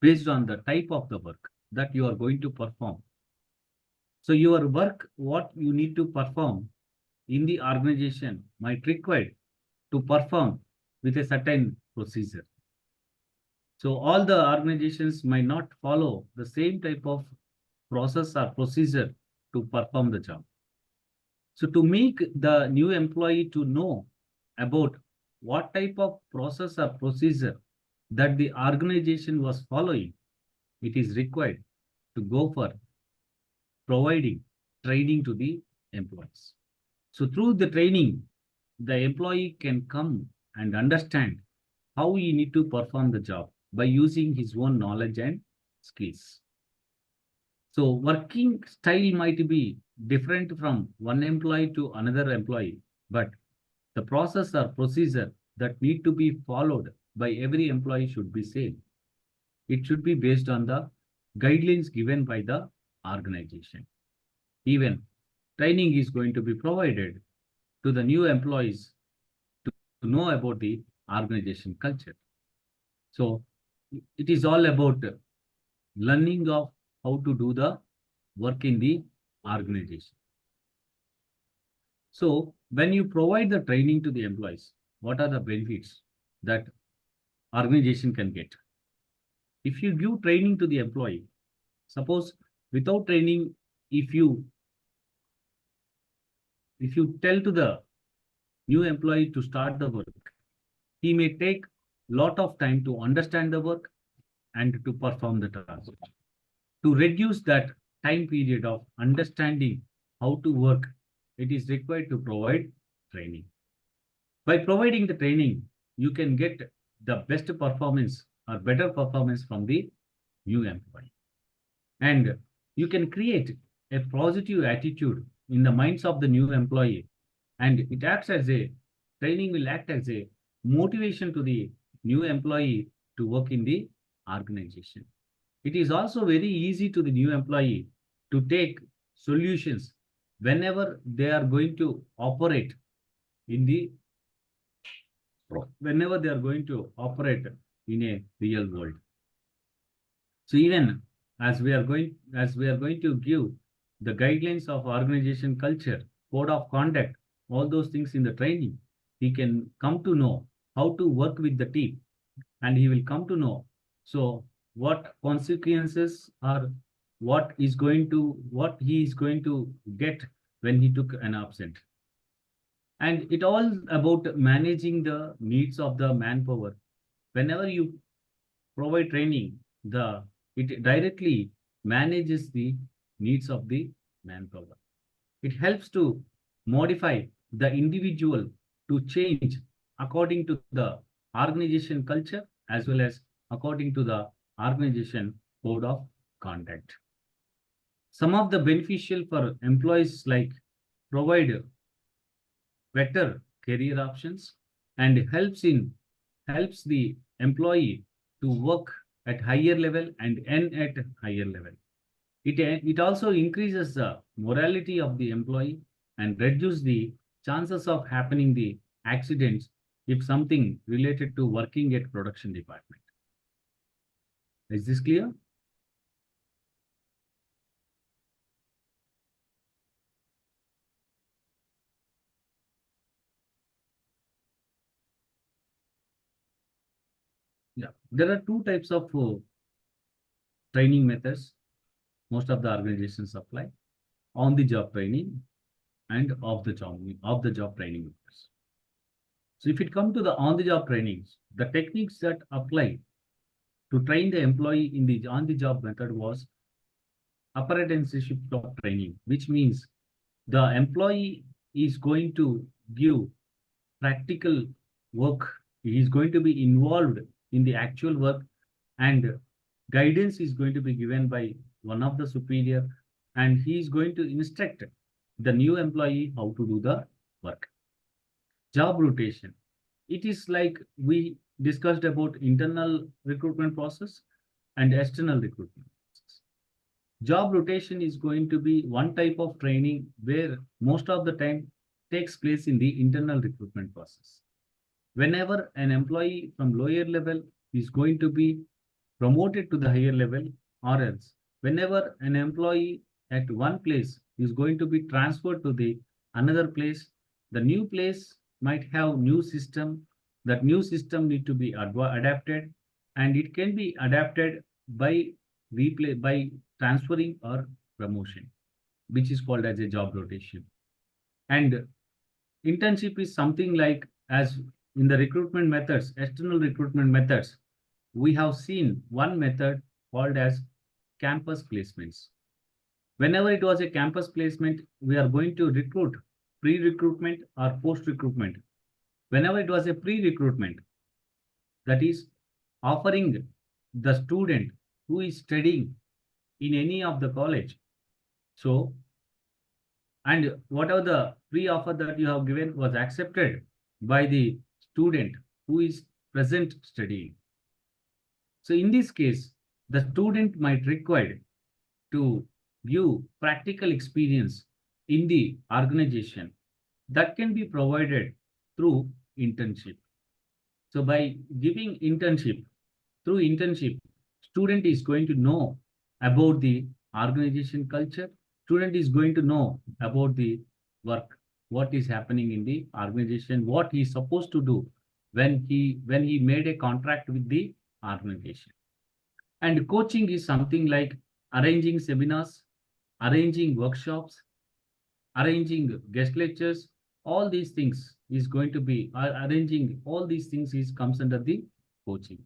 based on the type of the work that you are going to perform. So your work, what you need to perform in the organization might require to perform with a certain procedure. So all the organizations might not follow the same type of process or procedure to perform the job. So to make the new employee to know about what type of process or procedure that the organization was following, it is required to go for providing training to the employees. So through the training, the employee can come and understand how he need to perform the job by using his own knowledge and skills. So working style might be different from one employee to another employee, but the process or procedure that need to be followed by every employee should be same. It should be based on the guidelines given by the organization. Even training is going to be provided to the new employees to know about the organization culture. So it is all about learning of how to do the work in the organization. So when you provide the training to the employees, what are the benefits that organization can get? If you give training to the employee, suppose without training, if you tell to the new employee to start the work, he may take lot of time to understand the work and to perform the task. To reduce that time period of understanding how to work, it is required to provide training. By providing the training, you can get the best performance or better performance from the new employee. And you can create a positive attitude in the minds of the new employee. And it acts as a, training will act as a motivation to the new employee to work in the organization. It is also very easy to the new employee to take solutions whenever they are going to operate in the whenever they are going to operate in a real world. So even as we are going to give the guidelines of organization culture, code of conduct, all those things in the training, he can come to know how to work with the team, and he will come to know so what consequences are what he is going to get when he took an absent. And it all about managing the needs of the manpower. Whenever you provide training, it directly manages the needs of the manpower. It helps to modify the individual to change according to the organization culture as well as according to the organization code of conduct. Some of the beneficial for employees like provide better career options and helps the employee to work at higher level and end at higher level. It also increases the morality of the employee and reduce the chances of happening the accidents if something related to working at production department. Is this clear? Yeah, there are two types of training methods most of the organizations apply: on the job training and off the job training methods. So if it comes to the on the job trainings, the techniques that apply to train the employee in the on the job method was apprenticeship of training, which means the employee is going to give practical work. He is going to be involved in the actual work, and guidance is going to be given by one of the superior, and he is going to instruct the new employee how to do the work. Job rotation. It is like we discussed about internal recruitment process and external recruitment process. Job rotation is going to be one type of training where most of the time takes place in the internal recruitment process. Whenever an employee from lower level is going to be promoted to the higher level, or else whenever an employee at one place is going to be transferred to the another place, the new place might have new system. That new system need to be adapted, and it can be adapted by transferring or promotion, which is called as a job rotation. And internship is something like, as in the recruitment methods, external recruitment methods, we have seen one method called as campus placements. Whenever it was a campus placement, we are going to recruit pre-recruitment or post-recruitment. Whenever it was a pre-recruitment, that is offering the student who is studying in any of the college. So, and whatever the pre-offer that you have given was accepted by the student who is present studying. So in this case, the student might require to give practical experience in the organization that can be provided through internship. So by giving internship, through internship, student is going to know about the organization culture. Student is going to know about the work, what is happening in the organization, what he is supposed to do when he made a contract with the organization. And coaching is something like arranging seminars, arranging workshops, arranging guest lectures. All these things is going to be arranging. All these things comes under the coaching.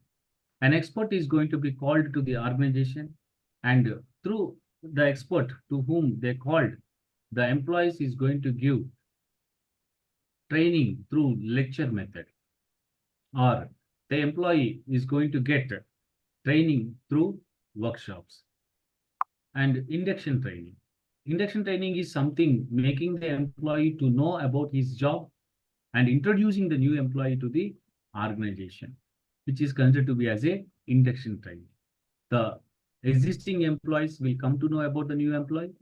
An expert is going to be called to the organization, and through the expert to whom they called, the employees is going to give training through lecture method, or the employee is going to get training through workshops. And induction training. Induction training is something making the employee to know about his job and introducing the new employee to the organization. which is considered to be as a induction training. The existing employees will come to know about the new employee,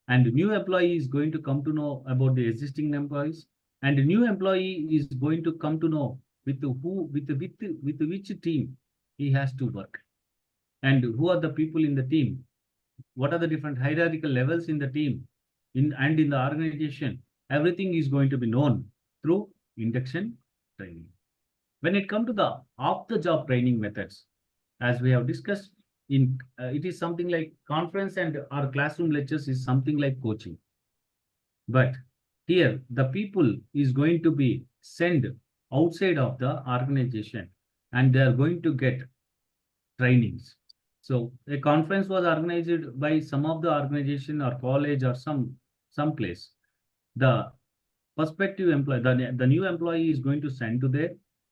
and the new employee is going to come to know about the existing employees, and the new employee is going to come to know with which team he has to work, and who are the people in the team, what are the different hierarchical levels in the team and in the organization. Everything is going to be known through induction training. When it comes to the off-the-job training methods, as we have discussed, it is something like conference and our classroom lectures is something like coaching. But here, the people is going to be sent outside of the organization, and they are going to get trainings. So a conference was organized by some of the organization or college or some place. The prospective employee, the new employee is going to send to there,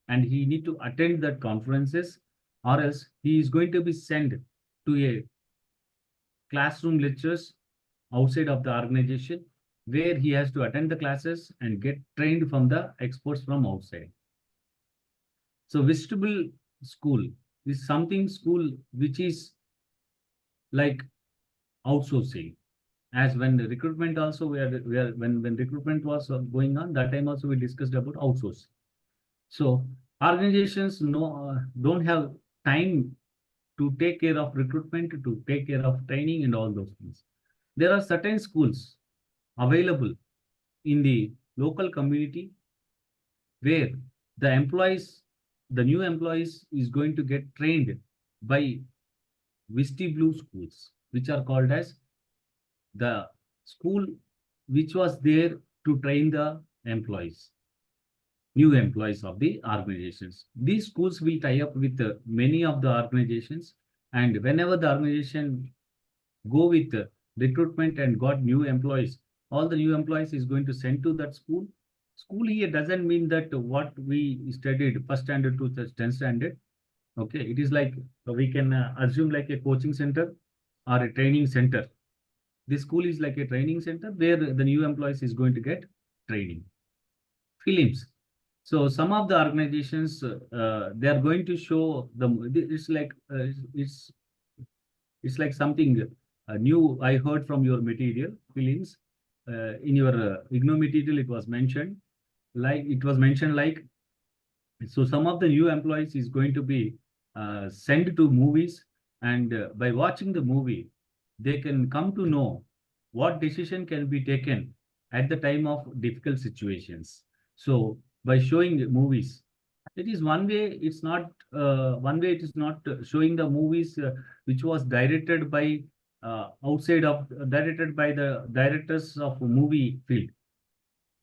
and he need to attend that conferences, or else he is going to be sent to a classroom lectures outside of the organization, where he has to attend the classes and get trained from the experts from outside. So vestible school is something school which is like outsourcing. As when the recruitment also when recruitment was going on, that time also we discussed about outsourcing. So organizations don't have time to take care of recruitment, to take care of training and all those things. There are certain schools available in the local community where the new employees is going to get trained by vestibular schools, which are called as the school which was there to train the employees, new employees of the organizations. These schools will tie up with many of the organizations, and whenever the organization go with recruitment and got new employees, all the new employees is going to send to that school. School here doesn't mean that what we studied first standard to the 10th standard. Okay, it is like we can assume like a coaching center or a training center. This school is like a training center where the new employees is going to get training. Films. So some of the organizations they are going to show it's like something new I heard from your material films. In your IGNOU material, it was mentioned like so some of the new employees is going to be sent to movies, and by watching the movie, they can come to know what decision can be taken at the time of difficult situations. So by showing the movies, it is one way. It's not one way. It is not showing the movies which was directed by directed by the directors of movie field.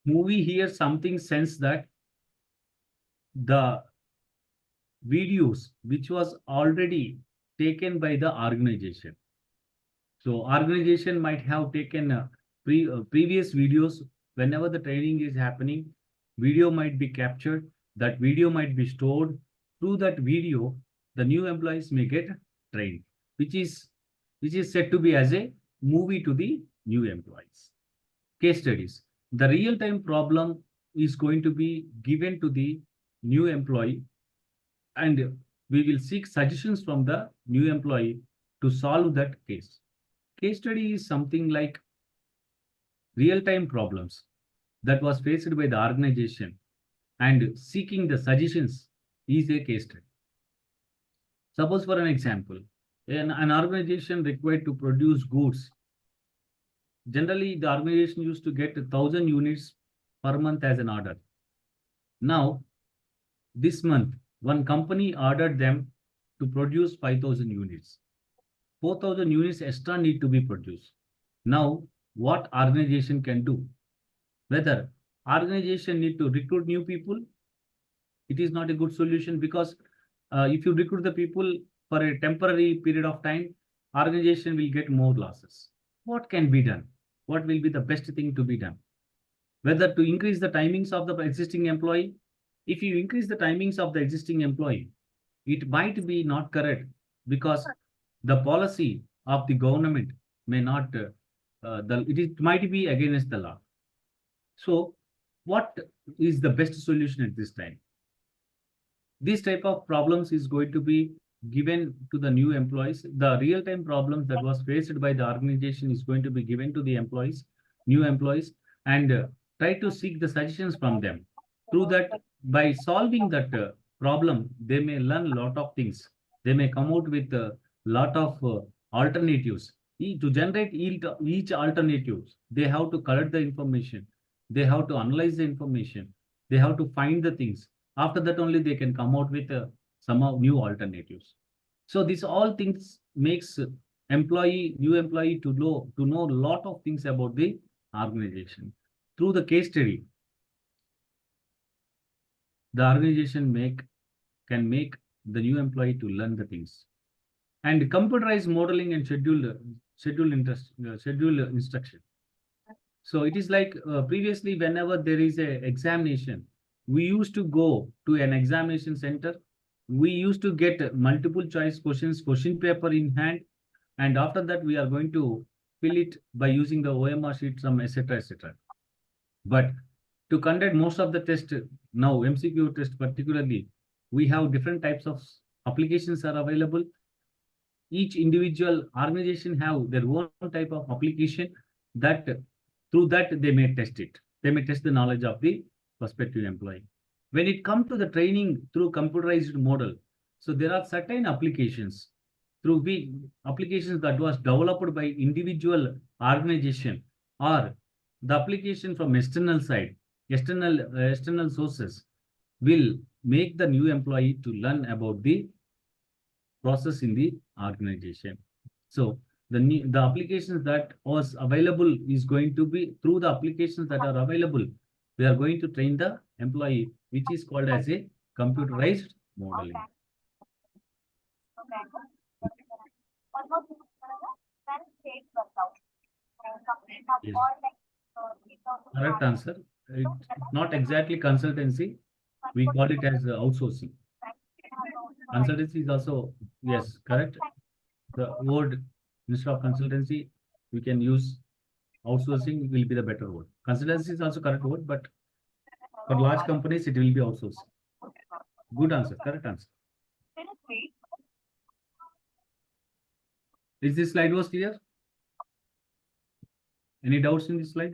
Movie here something sense that the videos which was already taken by the organization. So organization might have taken previous videos. Whenever the training is happening, video might be captured. That video might be stored. Through that video, the new employees may get trained, which is said to be as a movie to the new employees. Case studies. The real-time problem is going to be given to the new employee, and we will seek suggestions from the new employee to solve that case. Case study is something like real-time problems that was faced by the organization, and seeking the suggestions is a case study. Suppose for an example, an organization required to produce goods. Generally, the organization used to get 1,000 units per month as an order. Now, this month, one company ordered them to produce 5,000 units. 4,000 units extra need to be produced. Now, what organization can do? Whether organization need to recruit new people, it is not a good solution, because if you recruit the people for a temporary period of time, organization will get more losses. What can be done? What will be the best thing to be done? Whether to increase the timings of the existing employee. If you increase the timings of the existing employee, it might be not correct, because the policy of the government may not, it might be against the law. So what is the best solution at this time? This type of problems is going to be given to the new employees. The real-time problems that was faced by the organization is going to be given to the employees, new employees, and try to seek the suggestions from them. Through that, by solving that problem, they may learn a lot of things. They may come out with a lot of alternatives. To generate each alternatives, they have to collect the information. They have to analyze the information. They have to find the things. After that only they can come out with some new alternatives. So these all things makes new employee to know a lot of things about the organization. Through the case study, the organization can make the new employee to learn the things. And computerized modeling and schedule instruction. So it is like previously, whenever there is a examination, we used to go to an examination center. We used to get multiple choice questions, question paper in hand, and after that we are going to fill it by using the OMR sheet, some etc. etc. But to conduct most of the test now, MCQ test particularly, we have different types of applications are available. Each individual organization have their own type of application that through that they may test it. They may test the knowledge of the prospective employee. When it comes to the training through computerized model, so there are certain applications applications that was developed by individual organization or the application from external side, external sources will make the new employee to learn about the process in the organization. So the applications that was available is going to be through the applications that are available. We are going to train the employee, which is called as a computerized modeling. Yes. Correct answer. It's not exactly consultancy. We call it as outsourcing. Consultancy is also, yes, correct. The word instead of consultancy, we can use outsourcing will be the better word. Consultancy is also correct word, but for large companies, it will be outsourcing. Good answer, correct answer. Is this slide was clear? Any doubts in this slide?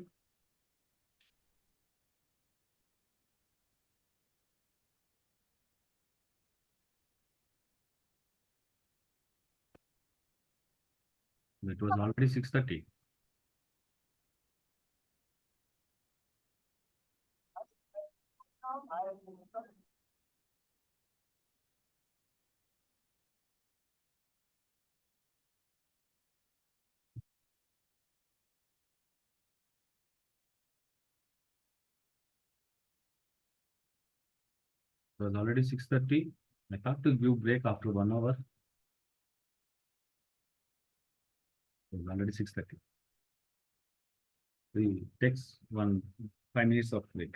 It was already 6:30. It was already 6:30. I thought to give break after 1 hour. It was already 6:30. We takes 5 minutes of break.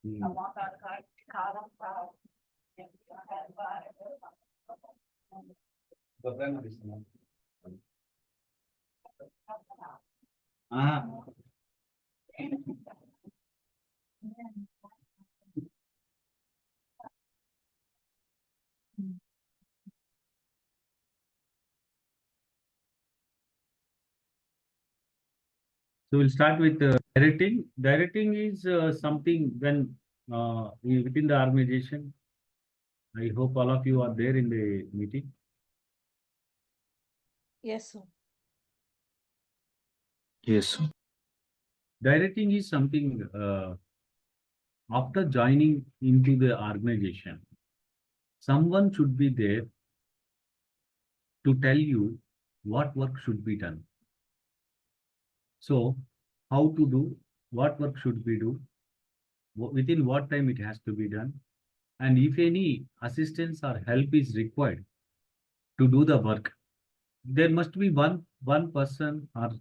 Hmm. Ah. So we'll start with directing. Directing is something when within the organization. I hope all of you are there in the meeting. Yes, sir. Yes. Directing is something after joining into the organization, someone should be there to tell you what work should be done. So, how to do, what work should we do, within what time it has to be done, and if any assistance or help is required to do the work, there must be one person or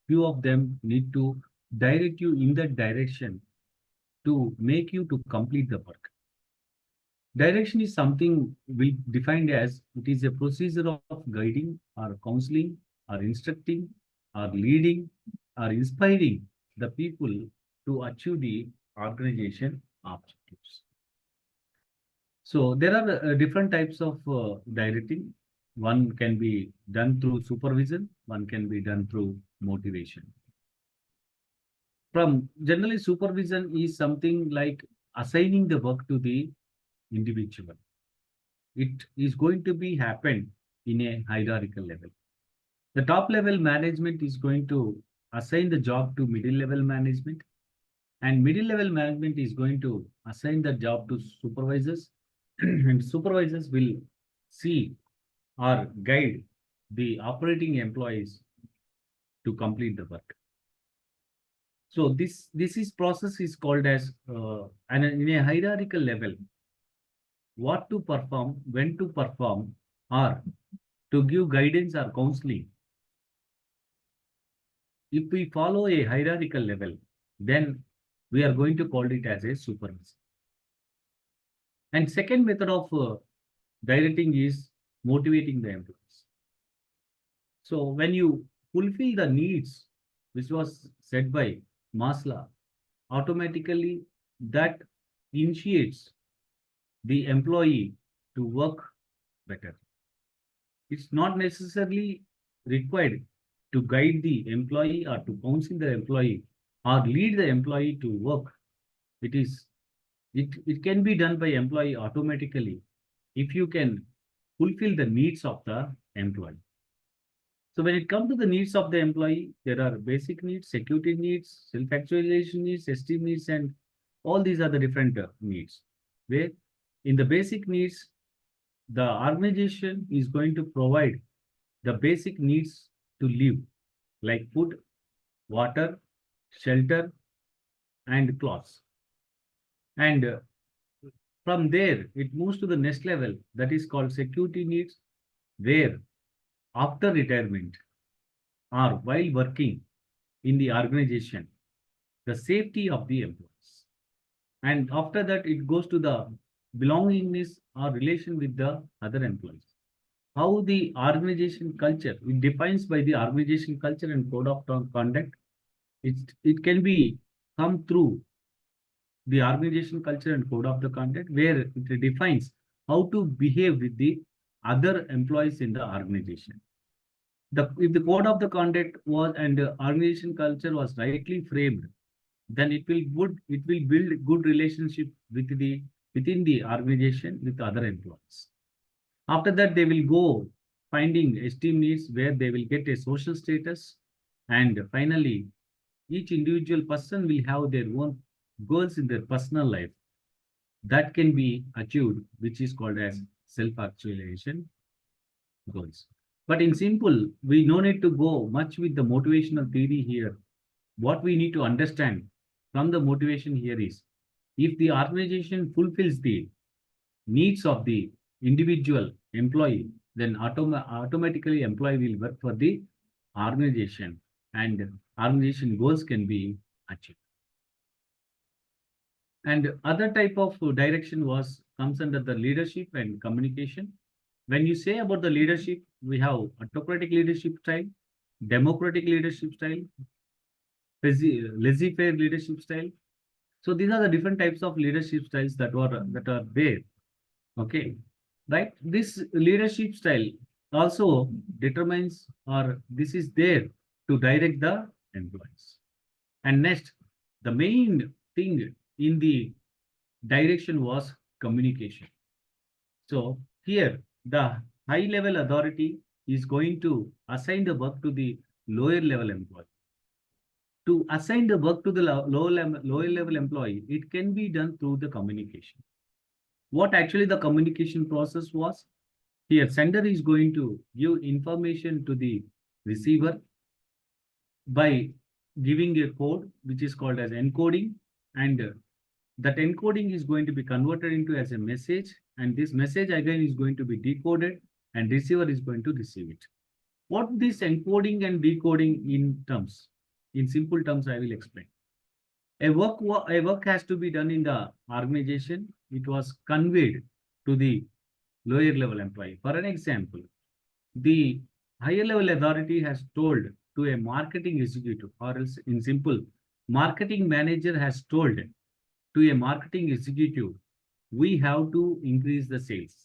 few of them need to direct you in that direction to make you to complete the work. Direction is something we defined as it is a procedure of guiding or counseling or instructing or leading or inspiring the people to achieve the organization objectives. So there are different types of directing. One can be done through supervision, one can be done through motivation. From generally, supervision is something like assigning the work to the individual. It is going to be happen in a hierarchical level. The top level management is going to assign the job to middle level management, and middle level management is going to assign the job to supervisors, and supervisors will see or guide the operating employees to complete the work. So this is process is called as and in a hierarchical level, what to perform, when to perform, or to give guidance or counseling. If we follow a hierarchical level, then we are going to call it as a supervisor. And second method of directing is motivating the employees. So when you fulfill the needs, which was said by Maslow, automatically that initiates the employee to work better. It's not necessarily required to guide the employee or to counsel the employee or lead the employee to work. It can be done by employee automatically if you can fulfill the needs of the employee. So when it comes to the needs of the employee, there are basic needs, security needs, self-actualization needs, esteem needs, and all these are the different needs. Where in the basic needs, the organization is going to provide the basic needs to live, like food, water, shelter, and clothes. And from there, it moves to the next level that is called security needs, where after retirement or while working in the organization, the safety of the employees. And after that, it goes to the belongingness or relation with the other employees. How the organization culture, it defines by the organization culture and code of conduct. It can be come through the organization culture and code of the conduct, where it defines how to behave with the other employees in the organization. If the code of the conduct was and the organization culture was rightly framed, then it will build good relationship within the organization with other employees. After that, they will go finding esteem needs, where they will get a social status, and finally, each individual person will have their own goals in their personal life that can be achieved, which is called as self-actualization goals. But in simple, we no need to go much with the motivational theory here. What we need to understand from the motivation here is, if the organization fulfills the needs of the individual employee, then automatically employee will work for the organization and organization goals can be achieved. And other type of direction comes under the leadership and communication. When you say about the leadership, we have autocratic leadership style, democratic leadership style, laissez-faire leadership style. So these are the different types of leadership styles that are there. Okay, right? This leadership style also determines, or this is there to direct the employees. And next, the main thing in the direction was communication. So here, the high level authority is going to assign the work to the lower level employee. To assign the work to the lower level employee, it can be done through the communication. What actually the communication process was? Here, sender is going to give information to the receiver by giving a code which is called as encoding, and that encoding is going to be converted into as a message, and this message again is going to be decoded and receiver is going to receive it. What this encoding and decoding in simple terms I will explain. A work has to be done in the organization. It was conveyed to the lower level employee. For an example, the higher level authority has told to a marketing executive, or else in simple, marketing manager has told to a marketing executive, we have to increase the sales.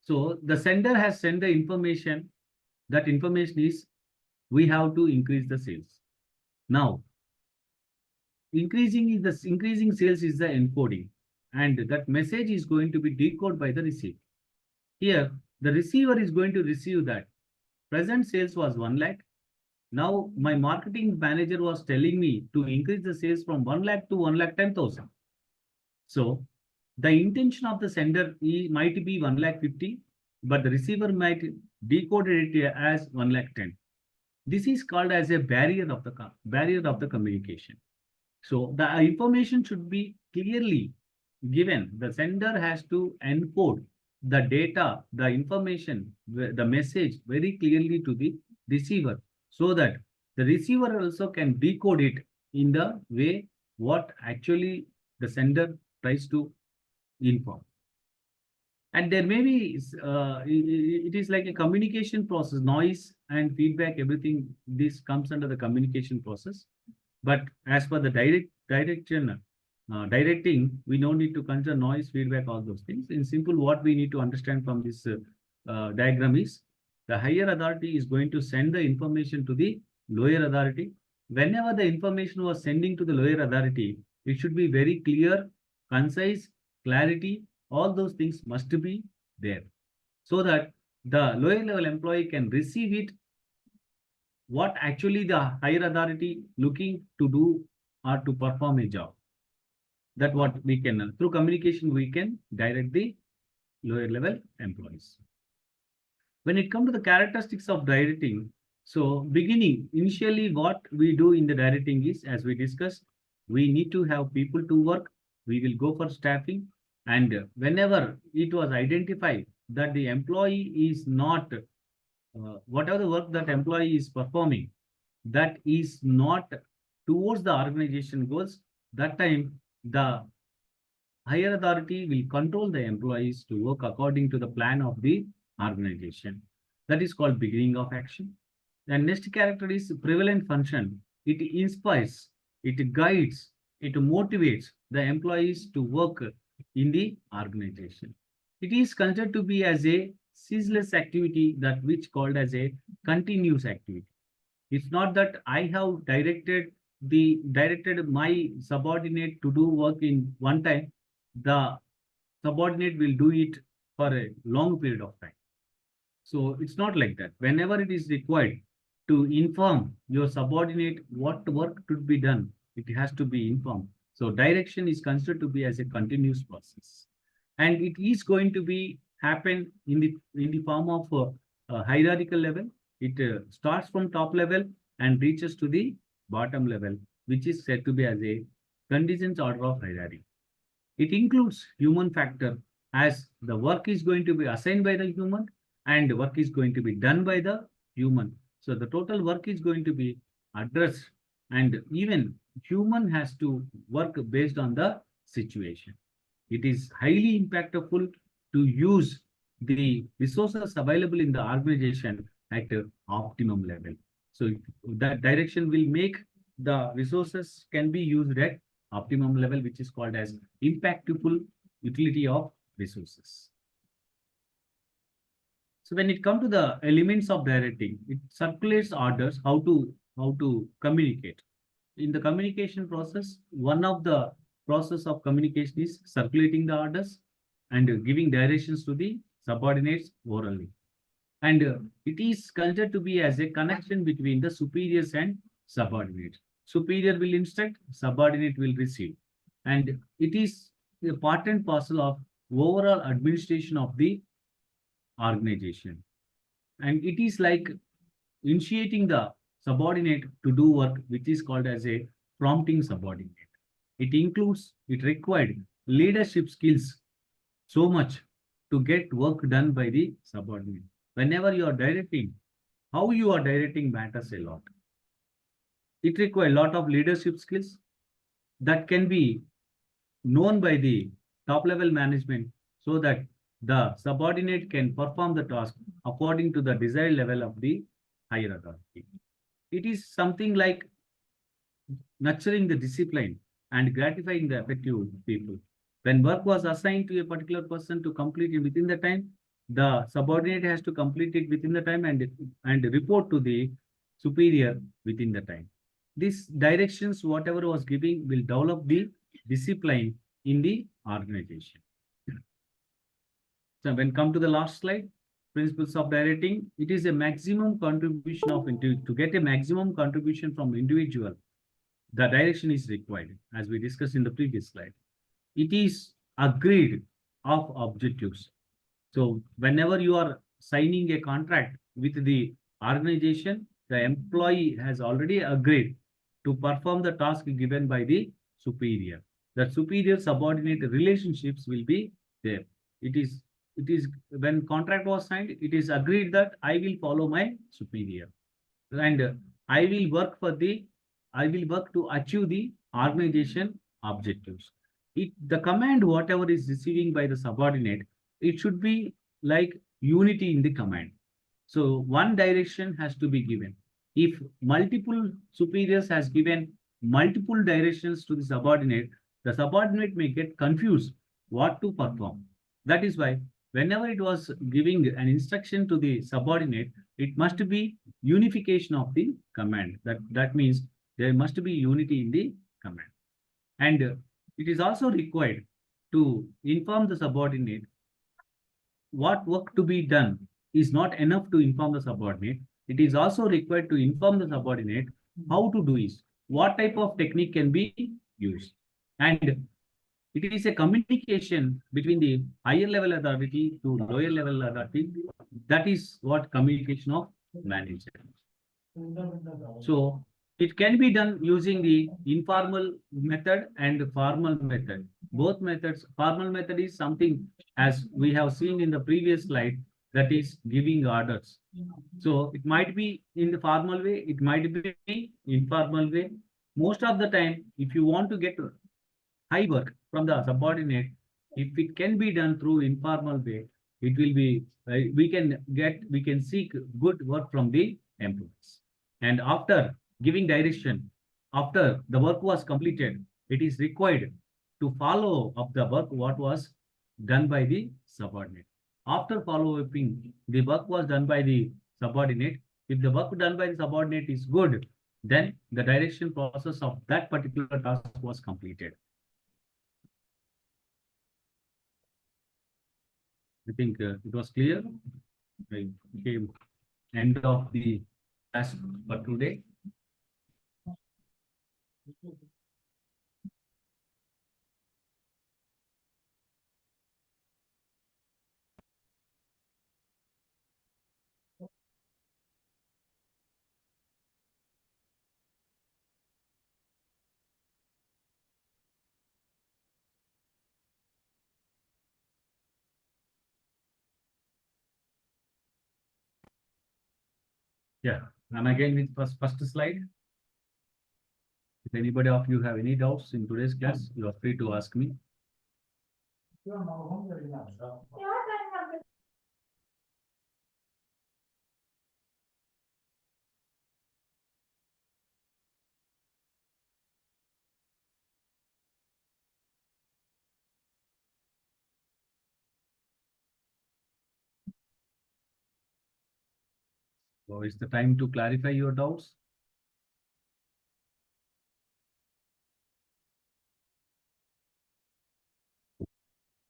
So the sender has sent the information. That information is, we have to increase the sales. Now, increasing sales is the encoding, and that message is going to be decoded by the receiver. Here, the receiver is going to receive that present sales was 1 lakh. Now, my marketing manager was telling me to increase the sales from 1 lakh to 1,10,000. So, the intention of the sender might be 1,50,000, but the receiver might decode it as 1,10,000. This is called as a barrier of the communication. So the information should be clearly given. The sender has to encode the data, the information, the message very clearly to the receiver, so that the receiver also can decode it in the way what actually the sender tries to inform. And there may be, it is like a communication process, noise and feedback, everything, this comes under the communication process. But as per the directing, we don't need to consider noise, feedback, all those things. In simple, what we need to understand from this diagram is, the higher authority is going to send the information to the lower authority. Whenever the information was sending to the lower authority, it should be very clear, concise, clarity, all those things must be there, so that the lower level employee can receive it, what actually the higher authority looking to do or to perform a job. That what we can, through communication, we can direct the lower level employees. When it comes to the characteristics of directing, so initially what we do in the directing is, as we discussed, we need to have people to work. We will go for staffing. And whenever it was identified that the employee is not, whatever the work that employee is performing, that is not towards the organization goals, that time the higher authority will control the employees to work according to the plan of the organization. That is called beginning of action. The next character is prevalent function. It inspires, it guides, it motivates the employees to work in the organization. It is considered to be as a ceaseless activity, that which called as a continuous activity. It's not that I have directed my subordinate to do work in one time. The subordinate will do it for a long period of time. So it's not like that. Whenever it is required to inform your subordinate what work should be done, it has to be informed. So direction is considered to be as a continuous process, and it is going to be happen in the form of a hierarchical level. It starts from top level and reaches to the bottom level, which is said to be as a contingent order of hierarchy. It includes human factor, as the work is going to be assigned by the human and work is going to be done by the human. So the total work is going to be addressed, and even human has to work based on the situation. It is highly impactful to use the resources available in the organization at optimum level. So that direction will make the resources can be used at optimum level, which is called as impactful utility of resources. So when it comes to the elements of directing, it circulates orders, how to how to communicate. In the communication process, one of the process of communication is circulating the orders and giving directions to the subordinates orally. And it is considered to be as a connection between the superiors and subordinates. Superior will instruct, subordinate will receive. And it is a part and parcel of overall administration of the organization. And it is like initiating the subordinate to do work, which is called as a prompting subordinate. It required leadership skills so much to get work done by the subordinate. Whenever you are directing, how you are directing matters a lot. It requires a lot of leadership skills that can be known by the top level management so that the subordinate can perform the task according to the desired level of the higher authority. It is something like nurturing the discipline and gratifying the effective people. When work was assigned to a particular person to complete it within the time, the subordinate has to complete it within the time and report to the superior within the time. These directions, whatever was giving, will develop the discipline in the organization. So when come to the last slide, principles of directing, it is a maximum contribution of to get a maximum contribution from individual. The direction is required, as we discussed in the previous slide. It is agreed of objectives. So whenever you are signing a contract with the organization, the employee has already agreed to perform the task given by the superior. The superior subordinate relationships will be there. It is when contract was signed, it is agreed that I will follow my superior and I will work to achieve the organization objectives. The command, whatever is receiving by the subordinate, it should be like unity in the command. So one direction has to be given. If multiple superiors has given multiple directions to the subordinate may get confused what to perform. That is why whenever it was giving an instruction to the subordinate, it must be unification of the command. That means there must be unity in the command. And it is also required to inform the subordinate what work to be done is not enough to inform the subordinate. It is also required to inform the subordinate how to do is, what type of technique can be used. And it is a communication between the higher level authority to lower level authority. That is what communication of manager. So it can be done using the informal method and formal method. Both methods, formal method is something as we have seen in the previous slide, that is giving orders. So it might be in the formal way, it might be informal way. Most of the time, if you want to get high work from the subordinate, if it can be done through informal way, it will be, we can seek good work from the employees. And after giving direction, after the work was completed, it is required to follow up the work what was done by the subordinate. After following the work was done by the subordinate, if the work done by the subordinate is good, then the direction process of that particular task was completed. I think it was clear. I came end of the class for today. Yeah, I'm again with first slide. If anybody of you have any doubts in today's class, you are free to ask me. So it's the time to clarify your doubts.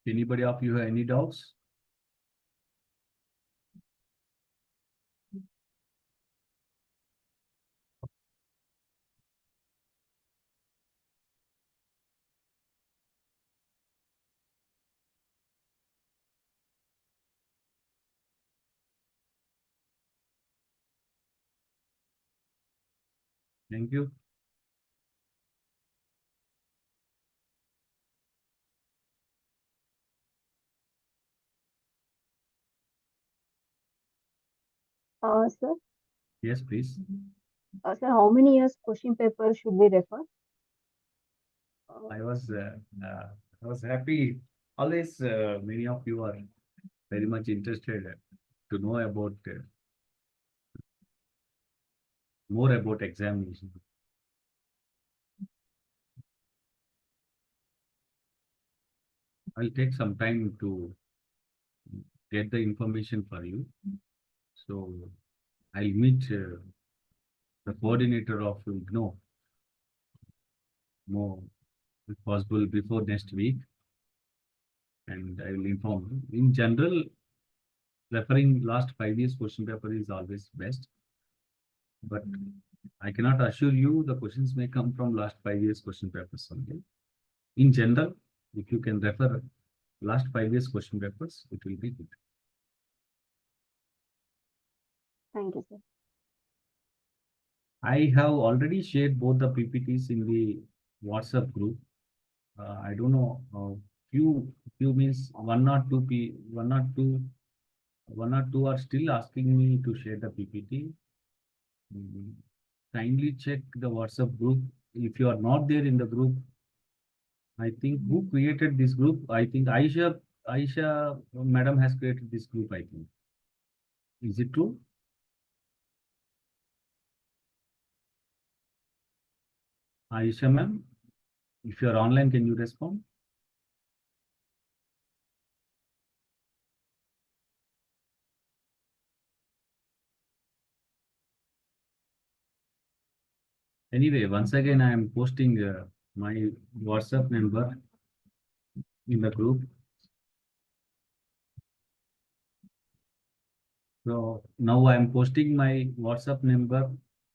Anybody of you have any doubts? Thank you. Sir, Yes, please. sir, how many years question paper should we refer? I was happy. Always, many of you are very much interested to know about more about examination. I'll take some time to get the information for you. So I'll meet the coordinator of IGNOU more if possible before next week, and I will inform you. In general, referring last 5 years question paper is always best, but I cannot assure you the questions may come from last 5 years question papers only. In general, if you can refer last 5 years question papers, it will be good. Thank you, sir. I have already shared both the PPTs in the WhatsApp group. I don't know, few means one or two are still asking me to share the PPT. Kindly check the WhatsApp group. If you are not there in the group, I think who created this group? I think Aisha madam has created this group, I think. Is it true? Aisha ma'am, if you are online, can you respond? Anyway, once again, I am posting my WhatsApp number in the group. So now I am posting my WhatsApp number